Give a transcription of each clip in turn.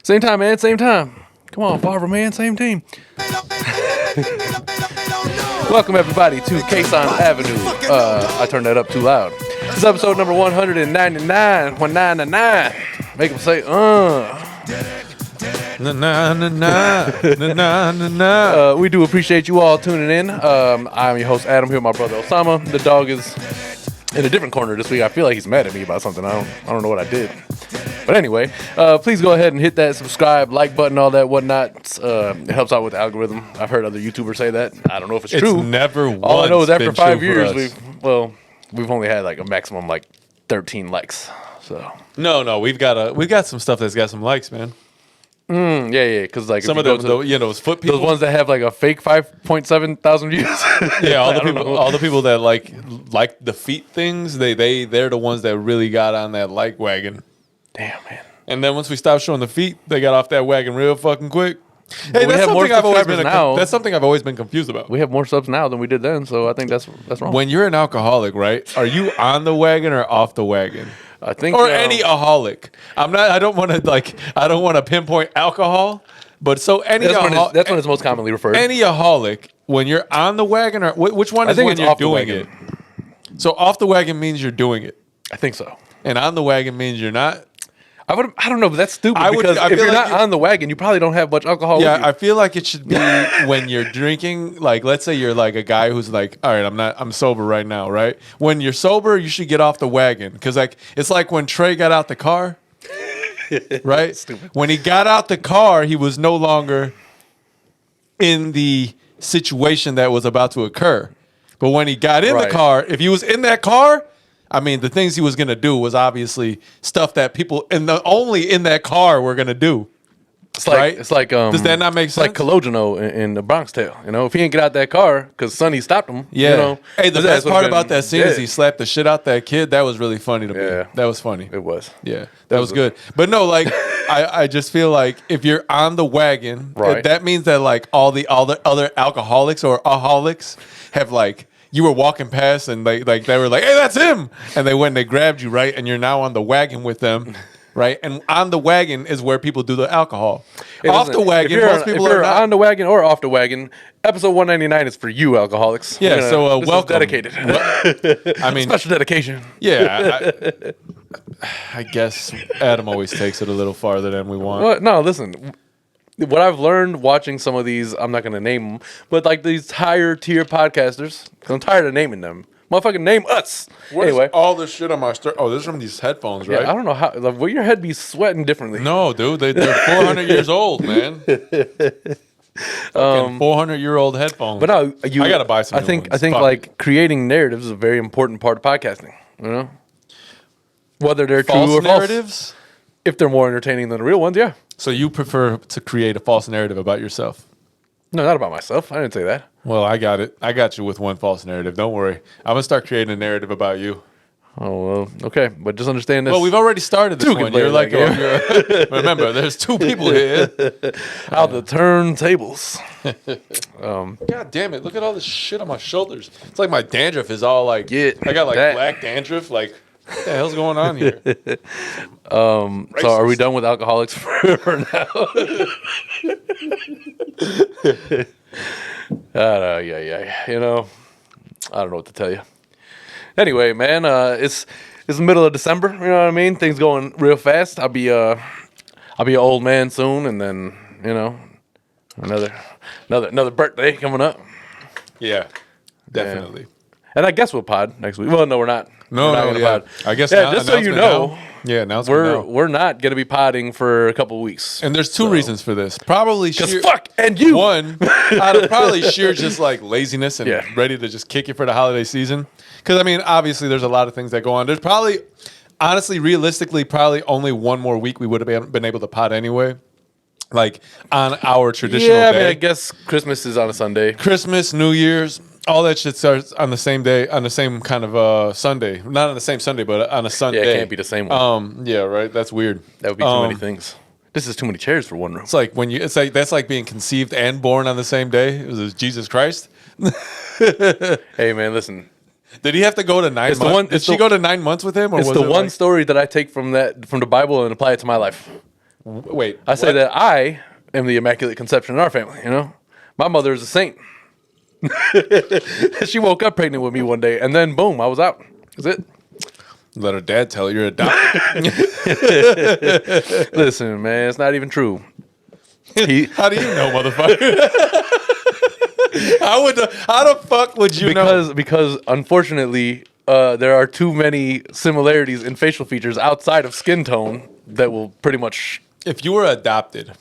Same time, man. Same time. Come on, Farver, man. Same team. Welcome, everybody, to Kasson Avenue. I turned that up too loud. This is episode number 199. 199. Make them say, We do appreciate you all tuning in. I'm your host, Adam, here with my brother, Osama. The dog is in a different corner this week. I feel like he's mad at me about something. I don't know what I did. But anyway, please go ahead and hit that subscribe, like button, all that whatnot. It helps out with the algorithm. I've heard other YouTubers say that. I don't know if it's true. It's never once all I know is after 5 years, we've only had like a maximum like 13 likes. So no, we've got some stuff that's got some likes, man. Yeah, because like Some of them, those foot people, those ones that have like a fake 5.7 thousand views. Yeah, all the people that like the feet things, they're the ones that really got on that like wagon. Damn, man. And then once we stopped showing the feet, they got off that wagon real fucking quick. Hey, that's something I've always been confused about. We have more subs now than we did then, so I think that's wrong. When you're an alcoholic, right? Are you on the wagon or off the wagon? I think, or any aholic. I don't want to pinpoint alcohol, but so any that's when it's most commonly referred. Any aholic, when you're on the wagon, or which one is when you're doing it? So off the wagon means you're doing it. I think so. And on the wagon means you're not. I don't know, but that's stupid because if you're not on the wagon, you probably don't have much alcohol. Yeah, with you. I feel like it should be when you're drinking. Like, let's say you're like a guy who's like, all right, I'm sober right now, right? When you're sober, you should get off the wagon because like it's like when Trey got out the car, right? Stupid. When he got out the car, he was no longer in the situation that was about to occur. But when he got in the car, if he was in that car, I mean, the things he was going to do was obviously stuff that people only in that car were going to do. It's like, Does that not make sense? It's like Cologeno in the Bronx Tale. You know, if he didn't get out that car because Sonny stopped him. Yeah. You know, hey, the best part about that scene is he slapped the shit out that kid. That was really funny to me. Yeah. That was funny. It was. Yeah, that was good. But no, like I just feel like if you're on the wagon, that means that like all the other alcoholics or aholics have like. You were walking past and they were like, hey, that's him. And they went and they grabbed you, right? And you're now on the wagon with them, right? And on the wagon is where people do the alcohol. Off the wagon, most people are not. On the wagon or off the wagon, episode 199 is for you, alcoholics. Yeah, so welcome. Dedicated. I mean, special dedication. Yeah. I guess Adam always takes it a little farther than we want. Well, no, listen. What I've learned watching some of these, I'm not going to name them, but like these higher tier podcasters, 'cause I'm tired of naming them. Motherfucking name us. Anyway, this shit on my Oh, this is from these headphones, right? Yeah, I don't know how. Like, will your head be sweating differently? No, dude, they're 400 years old, man. 400-year-old headphones. But no, I gotta buy some. I think like creating narratives is a very important part of podcasting. You know, whether they're true or narratives. False. If they're more entertaining than the real ones, yeah. So you prefer to create a false narrative about yourself? No, not about myself. I didn't say that. Well, I got it. I got you with one false narrative. Don't worry. I'm going to start creating a narrative about you. Oh, well, okay. But just understand this. Well, we've already started this one. You're like, remember, there's two people here. How the turntables. God damn it. Look at all this shit on my shoulders. It's like my dandruff is all like, I got like black dandruff. Like, what the hell's going on here? So are we done with alcoholics for now? Yeah. You know, I don't know what to tell you. Anyway, man, it's the middle of December. You know what I mean? Things going real fast. I'll be an old man soon, and then another birthday coming up. Yeah, definitely. Yeah. And I guess we'll pod next week. Well, no, we're not. No, pod. I guess. Yeah, just so you know. Now we're not gonna be potting for a couple of weeks. And there's two reasons for this. Probably sheer fuck and you. One, out of probably sheer just like laziness and ready to just kick you for the holiday season. Because I mean, obviously, there's a lot of things that go on. There's probably, honestly, realistically, probably only one more week we would have been able to pot anyway. Like on our traditional day. I mean, I guess Christmas is on a Sunday. Christmas, New Year's, all that shit starts on the same day, on the same kind of Sunday. Not on the same Sunday, but on a Sunday. Yeah, it can't be the same one. Yeah, right. That's weird. That would be too many things. This is too many chairs for one room. It's like that's like being conceived and born on the same day. It was Jesus Christ. Hey man, listen. Did he have to go to 9 months? Did she go to 9 months with him? Or it's was the one story that I take from the Bible and apply it to my life. Wait, I say that I am the immaculate conception in our family. You know, my mother is a saint. She woke up pregnant with me one day, and then boom, I was out. That's it. Let her dad tell her you're adopted. Listen, man, it's not even true. How do you know, motherfucker? How the fuck would you know? Because unfortunately, there are too many similarities in facial features outside of skin tone that will pretty much. If you were adopted,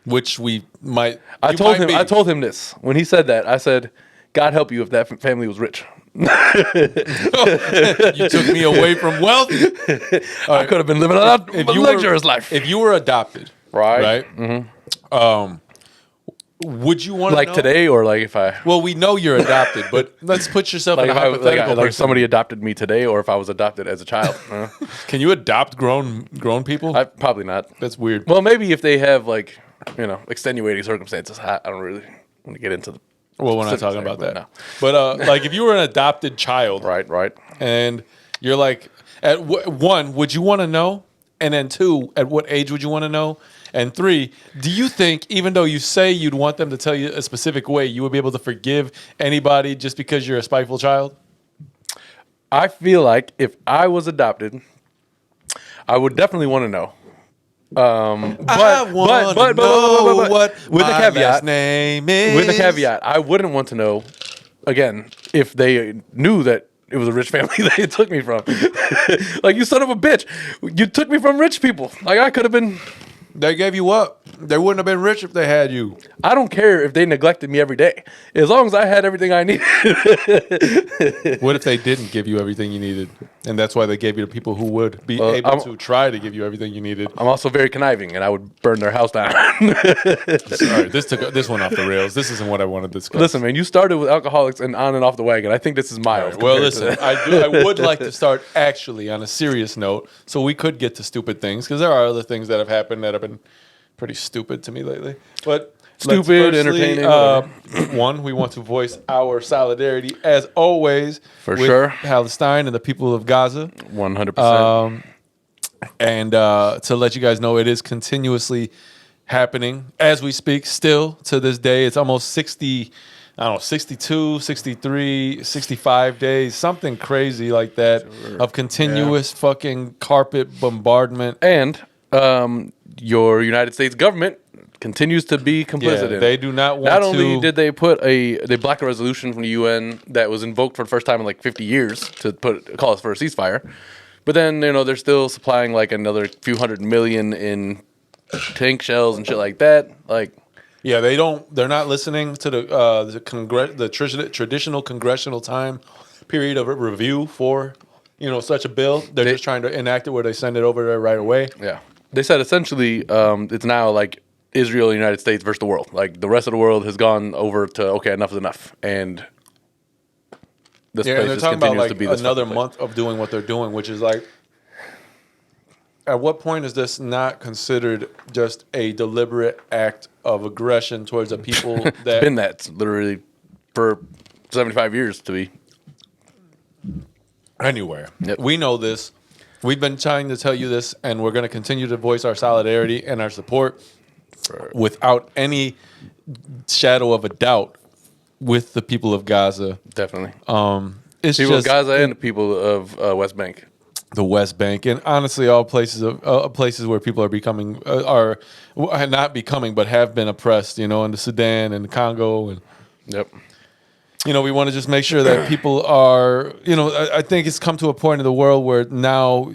which we might, I told him this when he said that. I said, "God help you if that family was rich." You took me away from wealth. I could have been living a luxurious life. If you were adopted, right? Mm-hmm. Would you want to like know? Today, or like if I? Well, we know you're adopted, but let's put yourself in a hypothetical. Like somebody adopted me today, or if I was adopted as a child. Can you adopt grown people? Probably not. That's weird. Well, maybe if they have like extenuating circumstances. I don't really want to get into the. Well, we're not talking about that. No. But like, if you were an adopted child, right, and you're like, at one, would you want to know? And then two, at what age would you want to know? And three, do you think, even though you say you'd want them to tell you a specific way, you would be able to forgive anybody just because you're a spiteful child? I feel like if I was adopted, I would definitely want to know. But with the caveat, name is. With the caveat, I wouldn't want to know again if they knew that it was a rich family they took me from. Like, you son of a bitch, you took me from rich people. Like, I could have been. They gave you up. They wouldn't have been rich if they had you. I don't care if they neglected me every day, as long as I had everything I needed. What if they didn't give you everything you needed, and that's why they gave you to people who would be able to try to give you everything you needed? I'm also very conniving, and I would burn their house down. Sorry, this went off the rails. This isn't what I wanted to discuss. Listen, man, you started with alcoholics and on and off the wagon. I think this is mild. Right, well, listen, I would like to start actually on a serious note, so we could get to stupid things, because there are other things that have happened that have been pretty stupid to me lately. But stupid, entertaining. One, we want to voice our solidarity, as always, with sure, Palestine and the people of Gaza. 100%. And to let you guys know, it is continuously happening as we speak. Still to this day, it's almost 60. I don't know, 62, 63, 65 days, something crazy like that, of continuous fucking carpet bombardment. And your United States government continues to be complicit in. They do not want to. Not only did they they blocked a resolution from the UN that was invoked for the first time in like 50 years to call us for a ceasefire, but then they're still supplying like another few $100 million in tank shells and shit like that. Like, yeah, they're not listening to the traditional congressional time period of review for such a bill. They're just trying to enact it where they send it over there right away. Yeah. They said essentially it's now like Israel, United States versus the world. Like, the rest of the world has gone over to, okay, enough is enough. And this place they're just talking continues about to be like this another place. month of doing what they're doing, which is like, at what point is this not considered just a deliberate act of aggression towards a people that... It's been that literally for 75 years to be. Anywhere. Yep. We know this. We've been trying to tell you this, and we're going to continue to voice our solidarity and our support without any shadow of a doubt with the people of Gaza. Definitely. It's people just of Gaza and the people of West Bank. The West Bank, and honestly, all places where people are becoming are not becoming, but have been oppressed. In the Sudan and the Congo, and yep. We want to just make sure that people are. I think it's come to a point in the world where now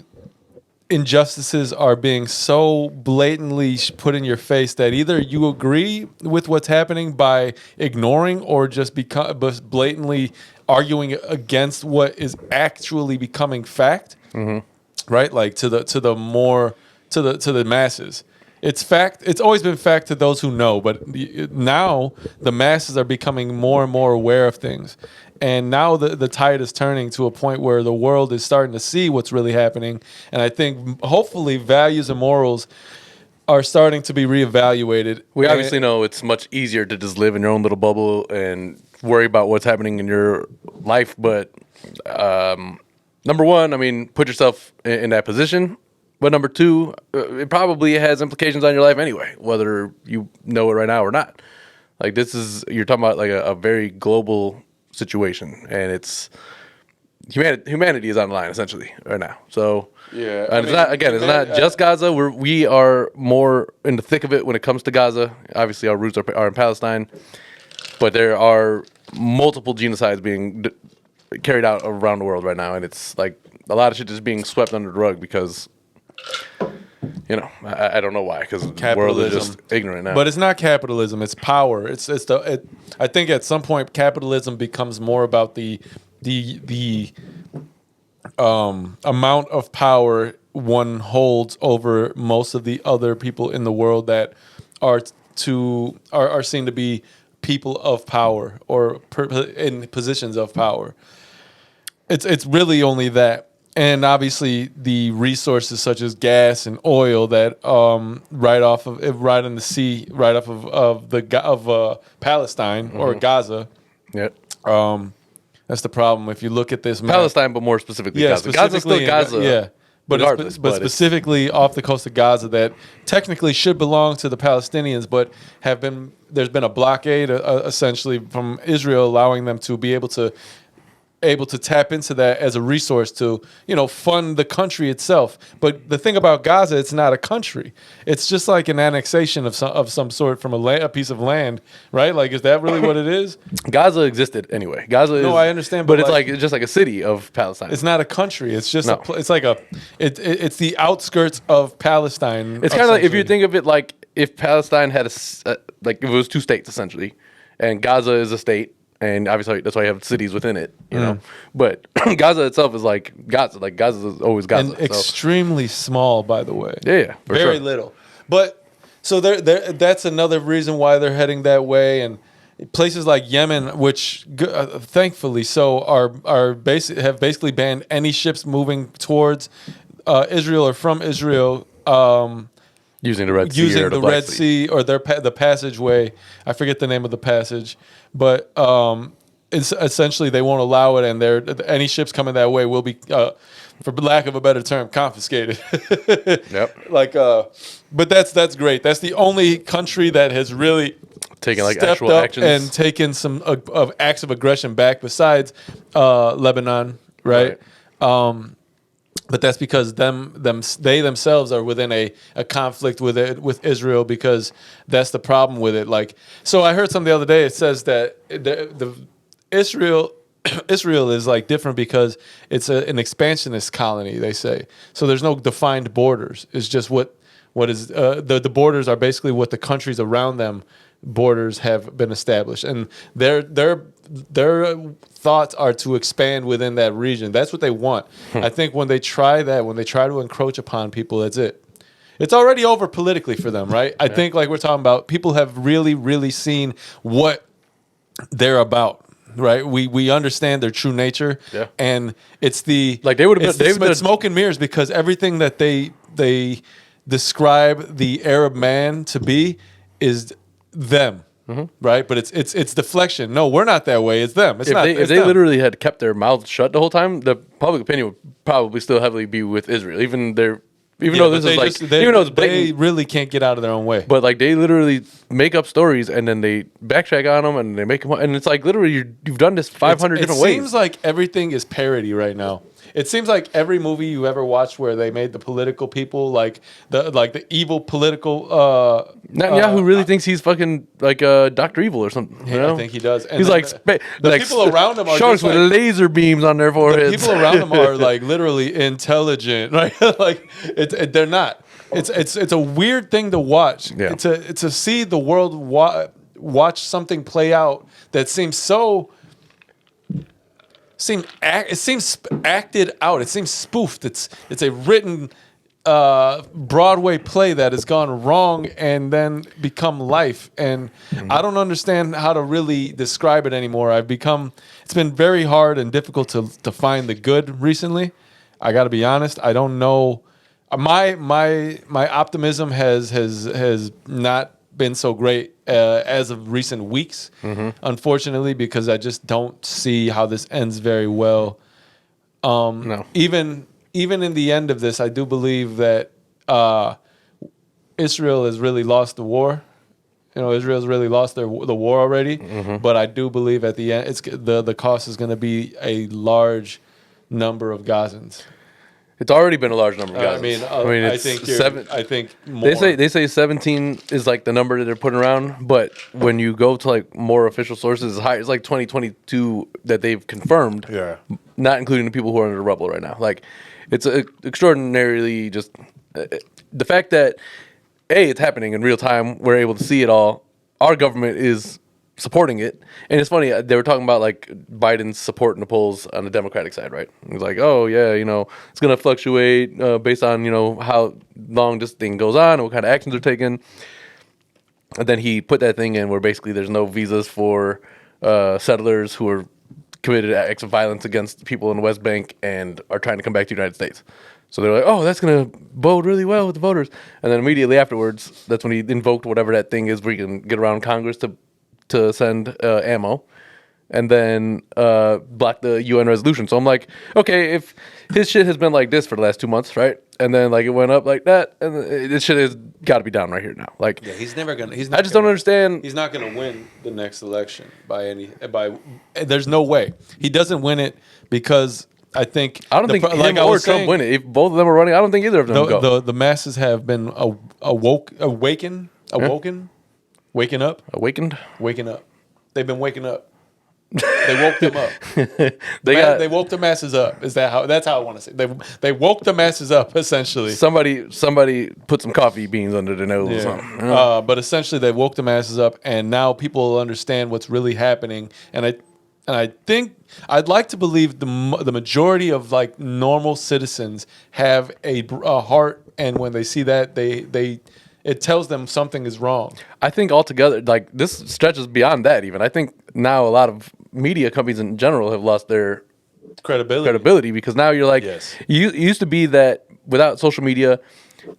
injustices are being so blatantly put in your face that either you agree with what's happening by ignoring, or just blatantly arguing against what is actually becoming fact. Mm-hmm. Right, like to the masses, it's fact. It's always been fact to those who know, but now the masses are becoming more and more aware of things, and now the tide is turning to a point where the world is starting to see what's really happening, and I think hopefully values and morals are starting to be reevaluated. We obviously know it's much easier to just live in your own little bubble and worry about what's happening in your life, but. Number one, I mean, put yourself in that position But number two, it probably has implications on your life anyway, whether you know it right now or not. Like you're talking about like a very global situation, and it's humanity is on the line essentially right now. So Yeah, and it's not just Gaza. We are more in the thick of it when it comes to Gaza. Obviously, our roots are in Palestine, but there are multiple genocides being carried out around the world right now, and it's like a lot of shit just being swept under the rug because. I don't know why, because the world is just ignorant now. But it's not capitalism; it's power. I think at some point capitalism becomes more about the amount of power one holds over most of the other people in the world that are seen to be people of power or in positions of power. It's really only that. And obviously, the resources such as gas and oil that right in the sea, right off of Palestine or Gaza. Yeah, that's the problem. If you look at this map, Palestine, but more specifically, Gaza. Gaza's still Gaza. Yeah, but specifically off the coast of Gaza, that technically should belong to the Palestinians, but there's been a blockade essentially from Israel, allowing them to be able to tap into that as a resource to, fund the country itself. But the thing about Gaza, it's not a country. It's just like an annexation of some sort from a piece of land, right? Like, is that really what it is? Gaza existed anyway. Gaza is. No, I understand, but it's just like a city of Palestine. It's not a country. It's just it's it's the outskirts of Palestine. It's kind of like if you think of it like if Palestine had like if it was two states essentially, and Gaza is a state. And obviously, that's why you have cities within it, you know. But Gaza itself is like Gaza. Like Gaza is always Gaza. And extremely small, by the way. Yeah, very little. But so that's another reason why they're heading that way. And places like Yemen, which thankfully have basically banned any ships moving towards Israel or from Israel. Using the Red Sea, using the Red Sea or the passageway. I forget the name of the passage, but it's essentially they won't allow it, and any ships coming that way will be, for lack of a better term, confiscated. Yep. But that's great. That's the only country that has really taken like stepped actual up actions and taken some of acts of aggression back, besides Lebanon, right? But that's because they themselves are within a conflict with Israel, because that's the problem with it. Like, so I heard something the other day. It says that Israel is like different because it's an expansionist colony. They say so. There's no defined borders. It's just what is the borders are basically what the countries around them borders have been established, and their thoughts are to expand within that region. That's what they want. I think when they try to encroach upon people, that's it. It's already over politically for them, right? I think, like we're talking about, people have really, really seen what they're about, right? We understand their true nature, and it's smoke and mirrors, because everything that they describe the Arab man to be is them. Right, but it's deflection. No, we're not that way. It's them. If they literally had kept their mouths shut the whole time, the public opinion would probably still heavily be with Israel. Even though they really can't get out of their own way. But like they literally make up stories and then they backtrack on them and they make them, and it's like literally you've done this 500 different ways. It seems like everything is parody right now. It seems like every movie you ever watched where they made the political people like the evil political. Netanyahu really thinks he's fucking like Dr. Evil or something. You know? I think he does. And he's like the people around him are sharks with laser beams on their foreheads. The people around him are like literally intelligent, right? Like they're not. It's a weird thing to watch. Yeah. To see the world watch something play out that seems so. It seems acted out. It seems spoofed. It's a written Broadway play that has gone wrong and then become life. And I don't understand how to really describe it anymore. It's been very hard and difficult to find the good recently. I got to be honest. I don't know. My optimism has not been so great as of recent weeks, unfortunately, because I just don't see how this ends very well. No. Even even in the end of this, I do believe that Israel has really lost the war. Israel's really lost the war already. Mm-hmm. But I do believe at the end, the cost is going to be a large number of Gazans. It's already been a large number of Gazans. I think more. They say 17 is like the number that they're putting around, but when you go to like more official sources, it's higher. It's like 2022 that they've confirmed. Yeah. Not including the people who are under the rubble right now. Like, it's extraordinarily just the fact that it's happening in real time. We're able to see it all. Our government is supporting it. And it's funny, they were talking about like Biden's support in the polls on the Democratic side, right? It was like, oh yeah, it's going to fluctuate based on, how long this thing goes on and what kind of actions are taken. And then he put that thing in where basically there's no visas for settlers who are committed acts of violence against people in the West Bank and are trying to come back to the United States. So they're like, oh, that's going to bode really well with the voters. And then immediately afterwards, that's when he invoked whatever that thing is where you can get around Congress to send ammo, and then block the UN resolution. So I'm like, okay, if his shit has been like this for the last 2 months, right? And then like it went up like that, and this shit has got to be down right here now. Like, yeah, he's never gonna. I just don't understand. He's not gonna win the next election by. There's no way he doesn't win it because I don't think him or Trump win it. If both of them are running, I don't think either of them go. The masses have been waking up. They've been waking up. They woke them up. They woke the masses up. That's how I want to say. They woke the masses up essentially. Somebody put some coffee beans under their nose. Yeah. Or something. But essentially they woke the masses up, and now people will understand what's really happening. And I think I'd like to believe the majority of like normal citizens have a heart, and when they see that it tells them something is wrong. I think altogether, like, this stretches beyond that even. I think now a lot of media companies in general have lost their credibility because now you're like, yes. It used to be that without social media,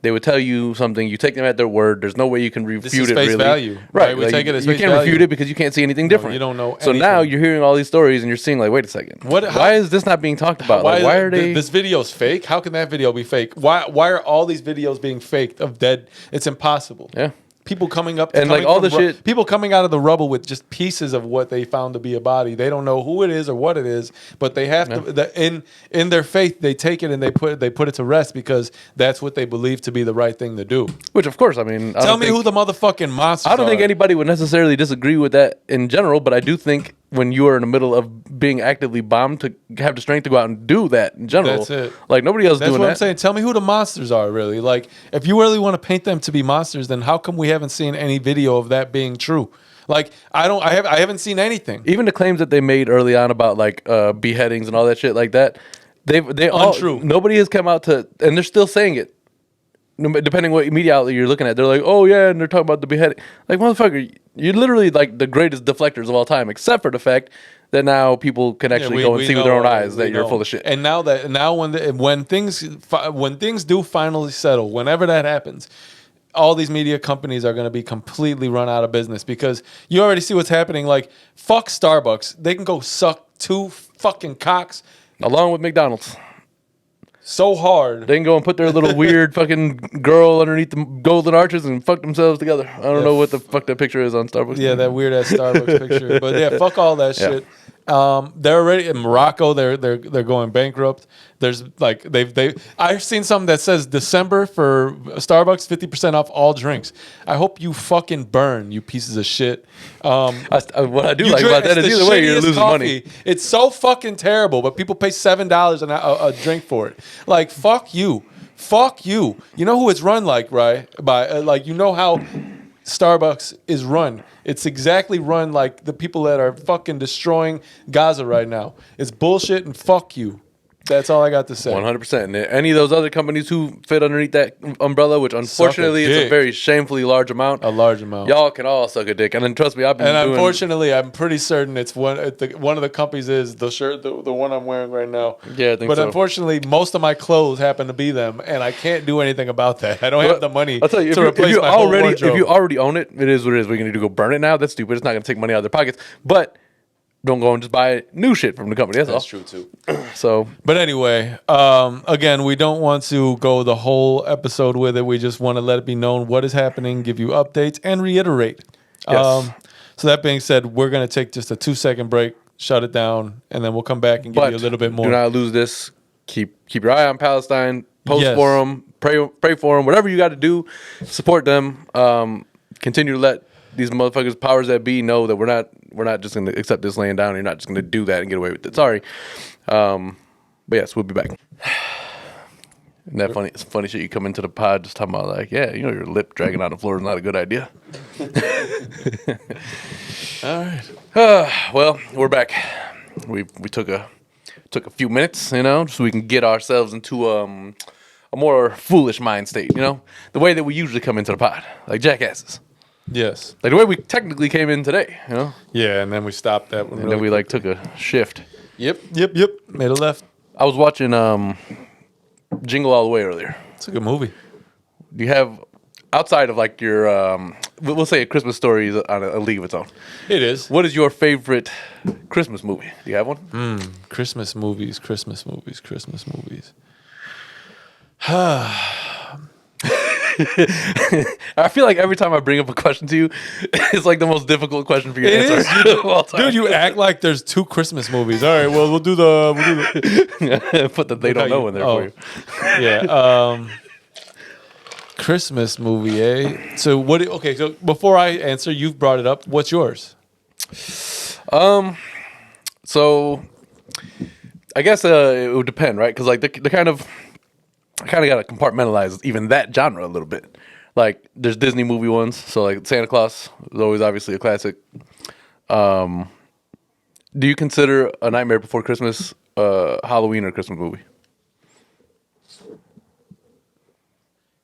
they would tell you something, you take them at their word. There's no way you can refute it. This is face value, right? We take it as face value. You can't refute it because you can't see anything different. You don't know anything. So now you're hearing all these stories and you're seeing like, wait a second, why is this not being talked about? Why are they? This video's fake. How can that video be fake? Why are all these videos being faked of dead? It's impossible. Yeah. People coming up and like all the shit. People coming out of the rubble with just pieces of what they found to be a body. They don't know who it is or what it is, but they have to. In their faith, they take it and they put it to rest because that's what they believe to be the right thing to do. Which, of course, I mean, tell me who the motherfucking monsters are. I don't think anybody would necessarily disagree with that in general, but I do think when you are in the middle of being actively bombed, to have the strength to go out and do that in general. That's it. Like, nobody else doing that. That's what I'm saying. Tell me who the monsters are, really. Like, if you really want to paint them to be monsters, then how come we haven't seen any video of that being true? Like, I haven't seen anything. Even the claims that they made early on about, like, beheadings and all that shit like that, they untrue. Nobody has come out to, and they're still saying it. Depending what media outlet you're looking at, they're like, oh yeah, and they're talking about the beheading. Like, motherfucker, you're literally like the greatest deflectors of all time, except for the fact that now people can actually go and see with their own eyes that you're full of shit. And now when things do finally settle, whenever that happens, all these media companies are going to be completely run out of business because you already see what's happening. Like, fuck Starbucks, they can go suck 2 fucking cocks along with McDonald's. So hard. They can go and put their little weird fucking girl underneath the golden arches and fuck themselves together. I don't know what the fuck that picture is on Starbucks. Yeah, that weird ass Starbucks picture. But yeah, fuck all that shit. They're already in Morocco. They're going bankrupt. There's like I've seen something that says December for Starbucks 50% off all drinks. I hope you fucking burn, you pieces of shit. What I do like about that is either way you're losing money. It's so fucking terrible, but people pay $7 a drink for it. Like, fuck you. Fuck you. You know who it's run like, right? By like, you know how Starbucks is run. It's exactly run like the people that are fucking destroying Gaza right now. It's bullshit and fuck you. That's all I got to say. 100%. And any of those other companies who fit underneath that umbrella, which unfortunately is a very shamefully large amount. A large amount. Y'all can all suck a dick. And then trust me, unfortunately, I'm pretty certain it's one of the companies is the shirt, the one I'm wearing right now. Yeah, I think so. But unfortunately, most of my clothes happen to be them, and I can't do anything about that. I don't have the money to replace my whole wardrobe. If you already own it, it is what it is. We're going to go burn it now. That's stupid. It's not going to take money out of their pockets. But don't go and just buy new shit from the company. That's all. true too. So, But anyway, again, we don't want to go the whole episode with it. We just want to let it be known what is happening, give you updates, and reiterate. Yes. So that being said, we're going to take just a 2-second break, shut it down, and then we'll come back and give you a little bit more. Do not lose this. Keep your eye on Palestine. Post Yes. for them. Pray for them. Whatever you got to do, support them. Continue to let these motherfuckers, powers that be, know that we're not just going to accept this laying down. You're not just going to do that and get away with it. Sorry. But yes, we'll be back. Isn't that funny? It's funny shit. You come into the pod just talking about like, yeah, you know, your lip dragging on the floor is not a good idea. All right. Well, we're back. We took a few minutes, you know, so we can get ourselves into a more foolish mind state, you know, the way that we usually come into the pod, like jackasses. Yes. Like the way we technically came in today, you know. Yeah, and then we stopped that one. And then we like took a shift. Yep. Made a left. I was watching Jingle All the Way earlier. It's a good movie. Do you have, outside of like your, we'll say A Christmas Story is on a league of its own. It is. What is your favorite Christmas movie? Do you have one? Christmas movies. I feel like every time I bring up a question to you, it's like the most difficult question for you to answer of all time. Dude, you act like there's 2 Christmas movies. All right, well, we'll do the Put the they don't know in there for you. Yeah. Christmas movie, eh? So what? Okay, so before I answer, you've brought it up. What's yours? So I guess it would depend, right? Because like the kind of, I kind of got to compartmentalize even that genre a little bit. Like there's Disney movie ones, so like Santa Claus is always obviously a classic. Do you consider A Nightmare Before Christmas Halloween or Christmas movie?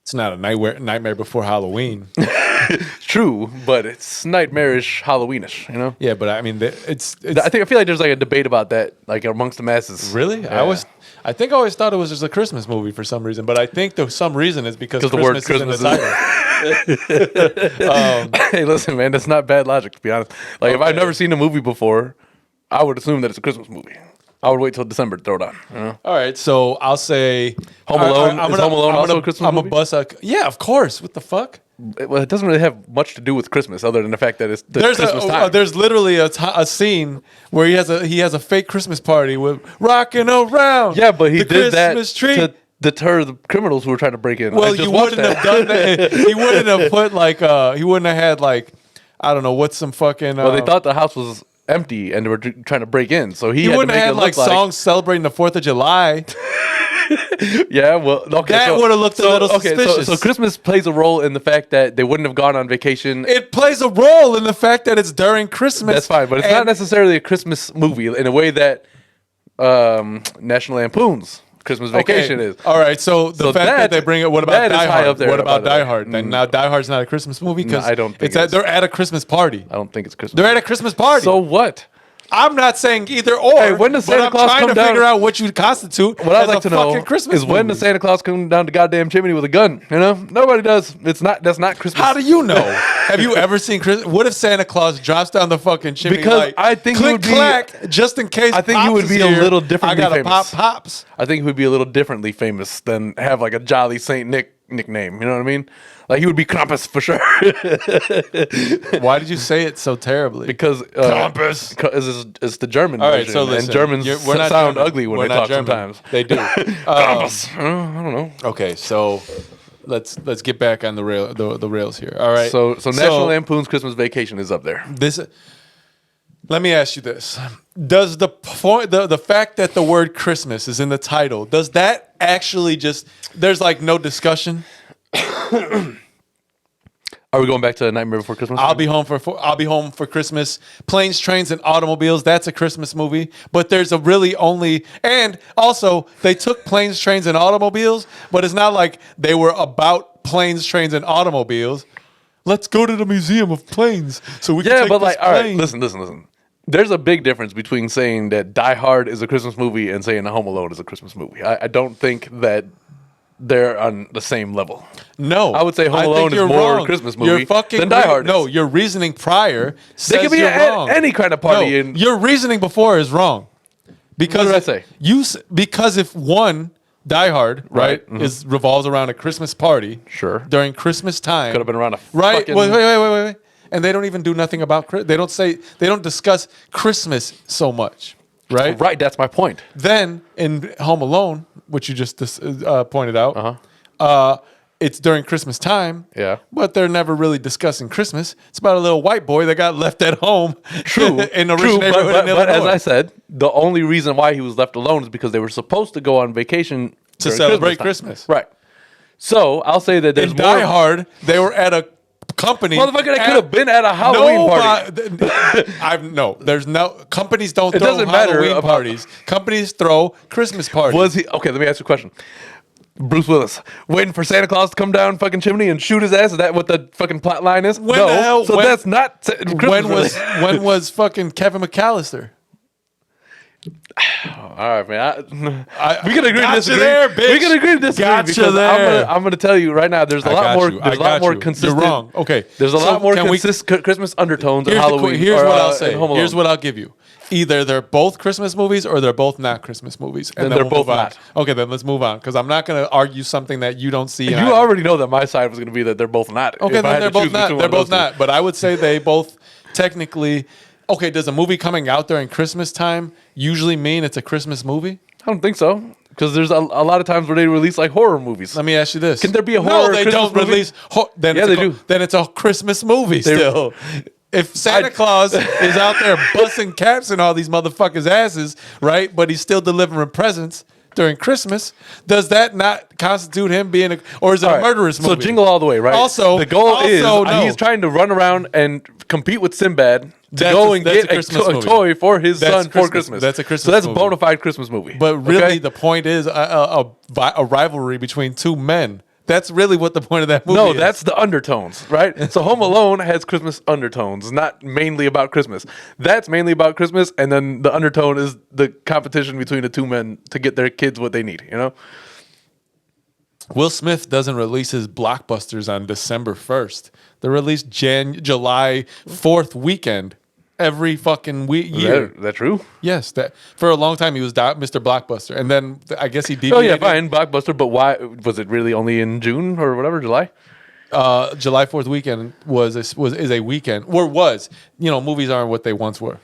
It's not a Nightmare Before Halloween. True, but it's nightmarish, Halloweenish, you know? Yeah, but I mean, it's I feel like there's like a debate about that, like amongst the masses. really. Yeah. I think I always thought it was just a Christmas movie for some reason, but I think some reason is because the word Christmas is in the title. Hey, listen, man, that's not bad logic, to be honest. Like, if I've never seen a movie before, I would assume that it's a Christmas movie. I would wait till December to throw it on. You know? All right, so I'll say Home Alone. Is Home Alone also a Christmas movie? Yeah, of course. What the fuck? Well, it doesn't really have much to do with Christmas, other than the fact that it's Christmas time. There's literally a scene where he has a fake Christmas party with rocking around. Yeah, but he the did Christmas that tree. to deter the criminals who were trying to break in. Well, you wouldn't have done that. He wouldn't have put like he wouldn't have had like, I don't know, what's some fucking. Well, they thought the house was empty and they were trying to break in, so he had wouldn't to make have had like songs celebrating the 4th of July. Yeah, well, okay, that would have looked a little suspicious. So Christmas plays a role in the fact that they wouldn't have gone on vacation. It plays a role in the fact that it's during Christmas. That's fine, but it's not necessarily a Christmas movie in a way that National Lampoon's Christmas Vacation is. All right, so the fact that they bring it. What about Die Hard? What about Die Hard? Then now Die Hard's not a Christmas movie because I don't think they're at a Christmas party. I don't think it's Christmas. They're at a Christmas party. So what? I'm not saying either or. Hey, when does Santa Claus I'm trying come to down? figure out what you constitute. What I'd as like a to know fucking Christmas is when movie. does Santa Claus come down the goddamn chimney with a gun? You know, nobody does. It's not. That's not Christmas. How do you know? Have you ever seen Christmas? What if Santa Claus drops down the fucking chimney? Because like, I think he click would be- clack, just in case. I think Pops he would is be a here, little differently I gotta famous. pop Pops. I think he would be a little differently famous than have like a Jolly Saint Nick nickname. You know what I mean? Like he would be Krampus for sure. Why did you say it so terribly? Because Krampus. It's the German All right, version, so listen, and Germans we're not sound German. ugly when We're they not talk German. sometimes. They do. Krampus. I don't know. Okay, so let's get back on the rails here. All right. So National Lampoon's Christmas Vacation is up there. Let me ask you this: does the fact that the word Christmas is in the title, does that actually just there's like no discussion? Are we going back to A Nightmare Before Christmas? I'll be home for Christmas. Planes, Trains, and Automobiles. That's a Christmas movie, but there's a really only and also they took Planes, Trains, and Automobiles, but it's not like they were about planes, trains, and automobiles. Let's go to the Museum of Planes so we can take but this like, all right, plane. listen. There's a big difference between saying that Die Hard is a Christmas movie and saying Home Alone is a Christmas movie. I don't think that they're on the same level. No, I would say Home I think Alone is you're more wrong. Christmas movie than Die Hard. No, your reasoning prior says They could be you're at wrong. any kind of party. No, your reasoning before is wrong. Because What did I say? Because if one Die Hard Right. Mm-hmm. is revolves around a Christmas party, Sure. during Christmas time, Could have been around a right. fucking... Wait. And they don't even do nothing about. They don't discuss Christmas so much, right? Right, that's my point. Then in Home Alone, which you just pointed out, it's during Christmas time. Yeah. But they're never really discussing Christmas. It's about a little white boy that got left at home. True, in a rich true, neighborhood in but as Illinois. I said, the only reason why he was left alone is because they were supposed to go on vacation To during celebrate time. Christmas. Right. So I'll say that there's In more. Die Hard, they were at a company. Motherfucker, they could have been at a Halloween party. There's no companies don't throw doesn't matter Halloween about- parties. Companies throw Christmas parties. Was he okay? Let me ask you a question. Bruce Willis waiting for Santa Claus to come down fucking chimney and shoot his ass. Is that what the fucking plot line is? When the hell- So when- that's not Christmas. when was fucking Kevin McAllister? All right, man. We can agree to Gotcha disagree. there, bitch. We can agree to disagree Gotcha because there. I'm gonna tell you right now. There's a lot more. There's a lot more consistent. You're wrong. Okay. There's a So lot more can we- Christmas undertones in Here's, Halloween. here's or, what I'll say. in Home Alone. Here's what I'll give you. Either they're both Christmas movies or they're both not Christmas movies. And Then they're we'll both move on. not. Okay, then let's move on because I'm not going to argue something that you don't see. You and I- already know that my side was going to be that they're both not. Okay, If I had then they're to both choose not. between They're one of both those two. not. But I would say they both technically. Okay, does a movie coming out during Christmas time usually mean it's a Christmas movie? I don't think so. Because there's a lot of times where they release like horror movies. Let me ask you this: Can there be a No, horror they Christmas don't movie? release. Then Yeah, it's they do. Then it's a Christmas movie still. If Santa Claus is out there busting caps in all these motherfuckers' asses, right? But he's still delivering presents during Christmas. Does that not constitute him being or is it All a right, murderous movie? So Jingle All the Way, right? Also, the goal is no. he's trying to run around and compete with Sinbad to go and that's get a Christmas a movie. toy for his That's son for Christmas. Christmas. That's a Christmas So that's movie. a bona fide Christmas movie. But really, okay? the point is a rivalry between two men. That's really what the point of that movie No, is. that's the undertones, right? So Home Alone has Christmas undertones, not mainly about Christmas. That's mainly about Christmas, and then the undertone is the competition between the two men to get their kids what they need, you know? Will Smith doesn't release his blockbusters on December 1st. They release July 4th weekend every fucking year. Is that true? Yes, that for a long time he was Mr. Blockbuster, and then I guess he deviated. Oh, yeah, fine, Blockbuster, but why? Was it really only in June or whatever, July? July 4th weekend is a weekend, or was. Movies aren't what they once were.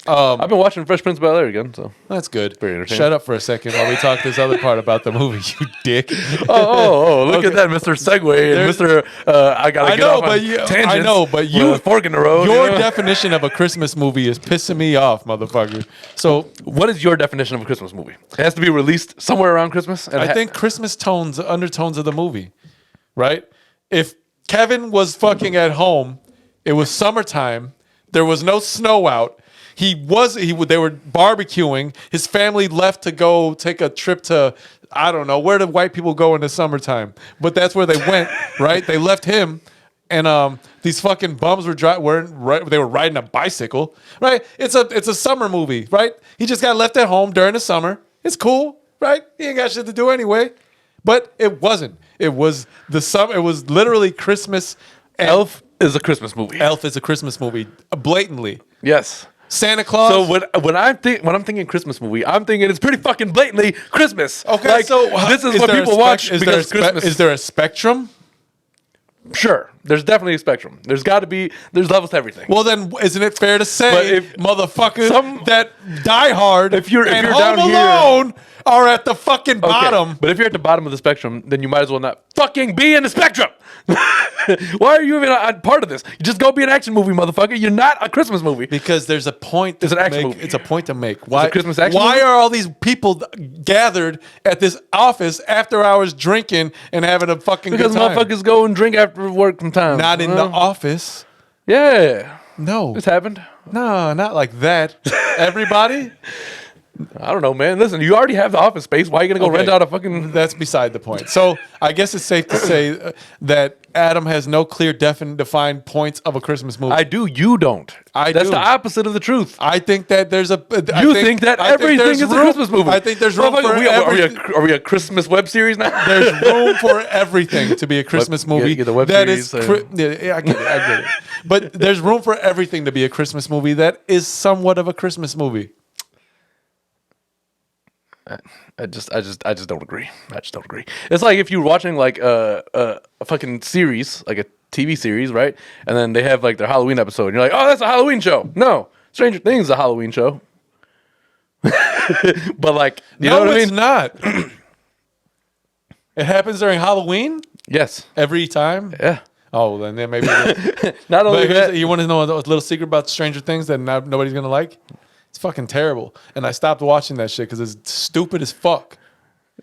I've been watching Fresh Prince of Bel-Air again, so. That's good. Very entertaining. Shut up for a second while we talk this other part about the movie, you dick. Look at that, Mr. Segway and Mr. I gotta get off on tangents. I know, but with a fork in the road. Your you know? definition of a Christmas movie is pissing me off, motherfucker. So What is your definition of a Christmas movie? It has to be released somewhere around Christmas? And I think Christmas undertones of the movie, right? If Kevin was fucking at home, it was summertime, there was no snow out. They were barbecuing. His family left to go take a trip to, I don't know, where do white people go in the summertime? But that's where they went, right? They left him, and these fucking bums they were riding a bicycle, right? It's a summer movie, right? He just got left at home during the summer. It's cool, right? He ain't got shit to do anyway. But it wasn't. It was the summer. It was literally Christmas. Elf is a Christmas movie. Elf is a Christmas movie, blatantly. Yes. Santa Claus. So when I'm thinking Christmas movie, I'm thinking it's pretty fucking blatantly Christmas. Okay, like, so this is what people watch because it's Christmas. Is there a spectrum? Sure, there's definitely a spectrum. There's levels to everything. Well, then, isn't it fair to But say, if motherfuckers, that Die Hard if you're and down Home here- Alone are at the fucking Okay, bottom? but if you're at the bottom of the spectrum, then you might as well not fucking be in the spectrum. Why are you even a part of this? You just go be an action movie, motherfucker. You're not a Christmas movie. Because there's a point. It's an action movie. It's a point to make. Why? a Christmas action Why movie? are all these people gathered at this office after hours drinking and having a fucking Because good time? motherfuckers go and drink after work sometimes. Not in the office. Yeah. No. It's happened. No, not like that. Everybody? I don't know, man. Listen, you already have the office space. Why are you gonna go rent out a fucking? That's beside the point. So I guess it's safe to say that Adam has no clear, defined points of a Christmas movie. I do. You don't. That's the opposite of the truth. I think that there's a. You think that everything is a Christmas movie? I think there's room for are we a Christmas web series now? There's room for everything to be a Christmas movie. Yeah, the web that series is. Yeah, I get it. But there's room for everything to be a Christmas movie that is somewhat of a Christmas movie. I just don't agree. I just don't agree. It's like if you're watching like a fucking series, like a TV series, right? And then they have like their Halloween episode, and you're like, oh, that's a Halloween show. No, Stranger Things is a Halloween show. But like, you know what I mean? It's not. It happens during Halloween? Yes. Every time? Yeah. Oh, then maybe. Not only that, you want to know a little secret about Stranger Things that nobody's gonna like? It's fucking terrible, and I stopped watching that shit because it's stupid as fuck.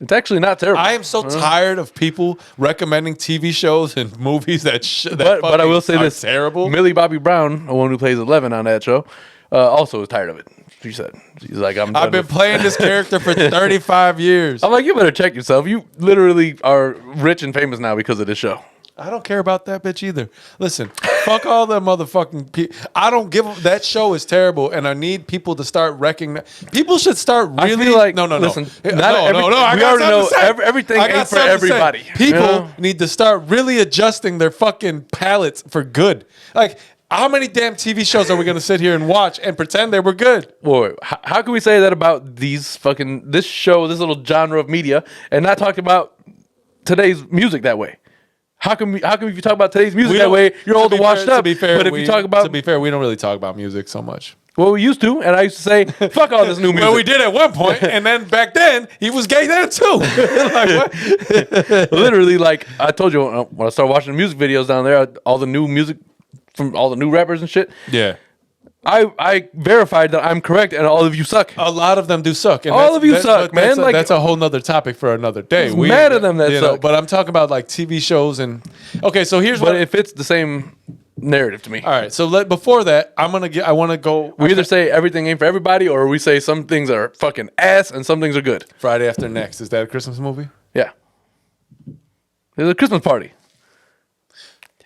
It's actually not terrible. I am so tired of people recommending TV shows and movies that but I will say this: terrible. Millie Bobby Brown, the one who plays 11 on that show, also is tired of it. She said, "She's like, I've been playing this character for 35 years." I'm like, you better check yourself. You literally are rich and famous now because of this show. I don't care about that bitch either. Listen, fuck all the motherfucking people. I don't give that show is terrible, and I need people to start recognizing. People should start really. I feel like, no. Listen, no. We already know everything ain't for everybody. People need to start really adjusting their fucking palates for good. Like, how many damn TV shows are we going to sit here and watch and pretend they were good? Wait, how can we say that about this show, this little genre of media, and not talk about today's music that way? How come if you talk about today's music that way, you're old and washed up? To be fair, but if you talk about, to be fair, we don't really talk about music so much. Well, we used to, and I used to say, "Fuck all this new music." Well, we did at one point, and then back then he was gay then too. Like, what? Literally, like I told you when I started watching the music videos down there, all the new music from all the new rappers and shit. Yeah. I verified that I'm correct, and all of you suck. A lot of them do suck. And all of you suck, man. That's a whole nother topic for another day. We mad at them that suck. But I'm talking about like TV shows and. Okay, so here's but it fits the same narrative to me. All right, so before that, I want to go. We either say everything ain't for everybody, or we say some things are fucking ass and some things are good. Friday After Next, is that a Christmas movie? Yeah. There's a Christmas party.